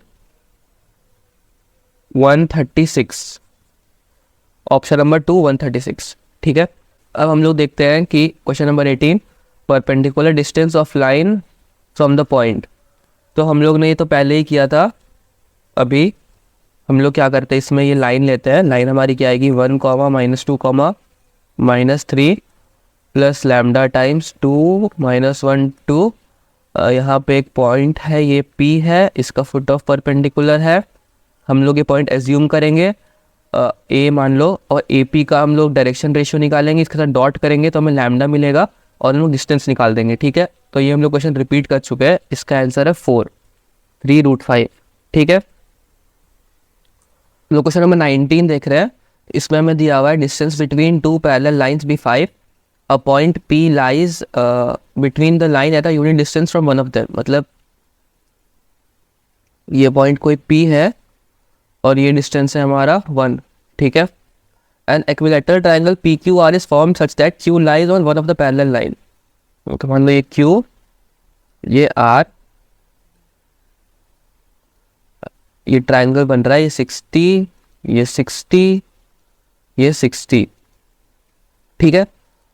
136, ऑप्शन नंबर 2 136, ठीक है। अब हम लोग देखते हैं कि question number 18, perpendicular distance of line from the point. तो हम लोग ने ये तो पहले ही किया था, अभी हम लोग क्या करते हैं, इसमें ये लाइन लेते हैं, लाइन हमारी क्या आएगी, 1, -2, -3 प्लस लैम्डा टाइम्स 2 - 1 2, यहाँ पे एक पॉइंट है, ये P है, इसका फुट ऑफ परपेंडिकुलर है, हम लोग ये पॉइंट एज्यूम करेंगे A मान लो, और AP का हम लोग डायरेक्शन रेशियो निकालेंगे, इसके साथ डॉट करेंगे तो हमें लैम्डा मिलेगा और हम लोग डिस्टेंस निकाल देंगे, ठीक है। तो ये हम लोग क्वेश्चन रिपीट कर चुके हैं, इसका आंसर है 4, 3√5, ठीक है। लोग क्वेश्चन नंबर 19 देख रहे हैं, इसमें हमें दिया हुआ है distance between 2 parallel lines be 5, a point P lies between the line at a unit distance from one of them. मतलब ये पॉइंट कोई P है और ये डिस्टेंस है हमारा 1, ठीक है। An equilateral triangle P Q R is form such that Q lies on one of the parallel line. तो मान लो ये Q, ये R, ये ट्राइंगल बन रहा है, ये 60, ये 60, ये 60, ठीक है।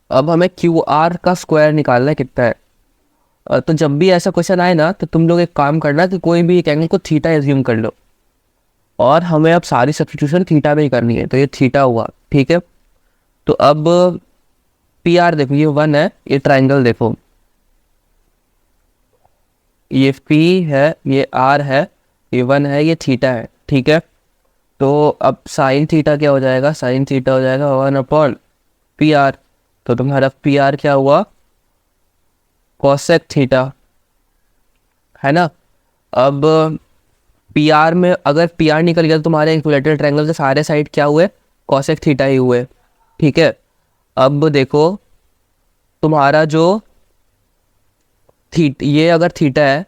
अब हमें क्यू आर का स्क्वायर निकालना है, कितना है। तो जब भी ऐसा क्वेश्चन आए ना, तो तुम लोग एक काम करना कि कोई भी एक एंगल को थीटा एज्यूम कर लो, और हमें अब सारी सब्स्टिट्यूशन थीटा में ही करनी है, तो ये थीटा हुआ, ठीक है। तो अब पी आर देखो, ये 1 है, ये ट्राइंगल देखो, ये P है, ये R है, ये 1 है, ये थीटा है, ठीक है। तो अब साइन थीटा क्या हो जाएगा, साइन थीटा हो जाएगा 1/PR। तो तुम्हारा PR क्या हुआ, कोसेक थीटा, है ना। अब PR में अगर PR निकल गया तो तुम्हारे इक्विलैटरल ट्रायंगल के सारे साइड क्या हुए, कोसेक थीटा ही हुए, ठीक है। अब देखो तुम्हारा जो ये अगर थीटा है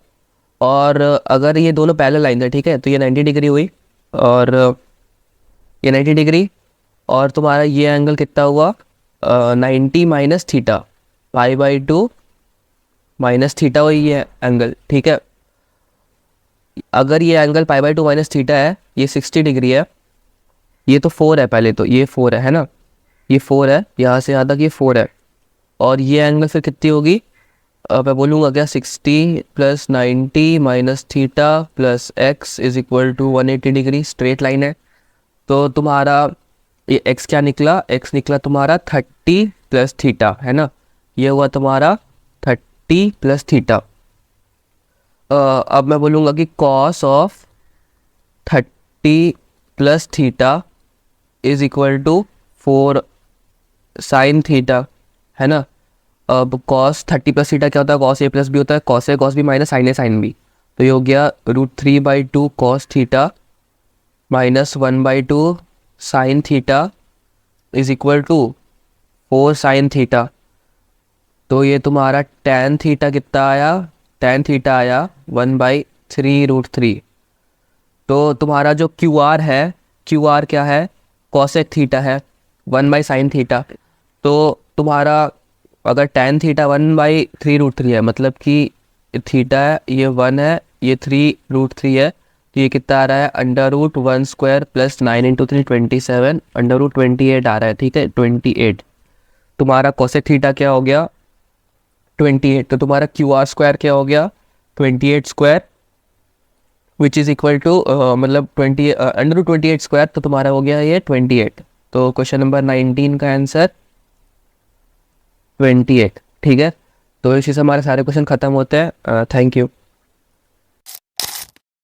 और अगर ये दोनों पैरेलल लाइन है, ठीक है, तो ये 90 डिग्री हुई और ये 90 डिग्री, और तुम्हारा ये एंगल कितना हुआ 90 माइनस थीटा, पाई/2 माइनस थीटा हुई ये एंगल, ठीक है। अगर ये एंगल पाई/2 माइनस थीटा है, ये 60 डिग्री है, ये तो 4 है, पहले तो ये 4 है ना, ये 4 है, यहाँ से यहाँ तक ये 4 है, और ये एंगल फिर कितनी होगी, मैं बोलूँगा क्या 60 plus 90 minus theta plus X is equal to 180 degree, straight line है। तो तुम्हारा ये एक्स क्या निकला, एक्स निकला तुम्हारा 30 प्लस थीटा, है ना, ये हुआ तुम्हारा 30 प्लस थीटा। अब मैं बोलूँगा कि cos of 30 plus theta is equal to 4 sine theta, है ना। अब कॉस 30 प्लस थीटा क्या होता है, कॉस ए प्लस बी होता है, cos A cos B minus sine A sine B, तो ये हो गया √3/2 cos theta minus 1/2 sine theta is equal to 4 sine theta. तो ये तुम्हारा tan थीटा कितना आया, tan थीटा आया 1/3√3। तो तुम्हारा जो QR है, QR क्या है, कॉसेक थीटा है 1/sin थीटा। तो तुम्हारा अगर tan थीटा 1/3√3 है, मतलब कि थीटा है ये 1 है, ये 3√3 है, तो ये कितना आ रहा है √1² प्लस 9 × 3 27, √28 आ रहा है, ठीक है, 28। तुम्हारा कॉसेक थीटा क्या हो गया 28, तो तुम्हारा QR² क्या हो गया 28² विच इज़ इक्वल टू मतलब 20 √28², तो तुम्हारा हो गया ये 28। तो क्वेश्चन नंबर 19 का आंसर 28, ठीक है। तो इसी से हमारे सारे क्वेश्चन ख़त्म होते हैं। Thank you.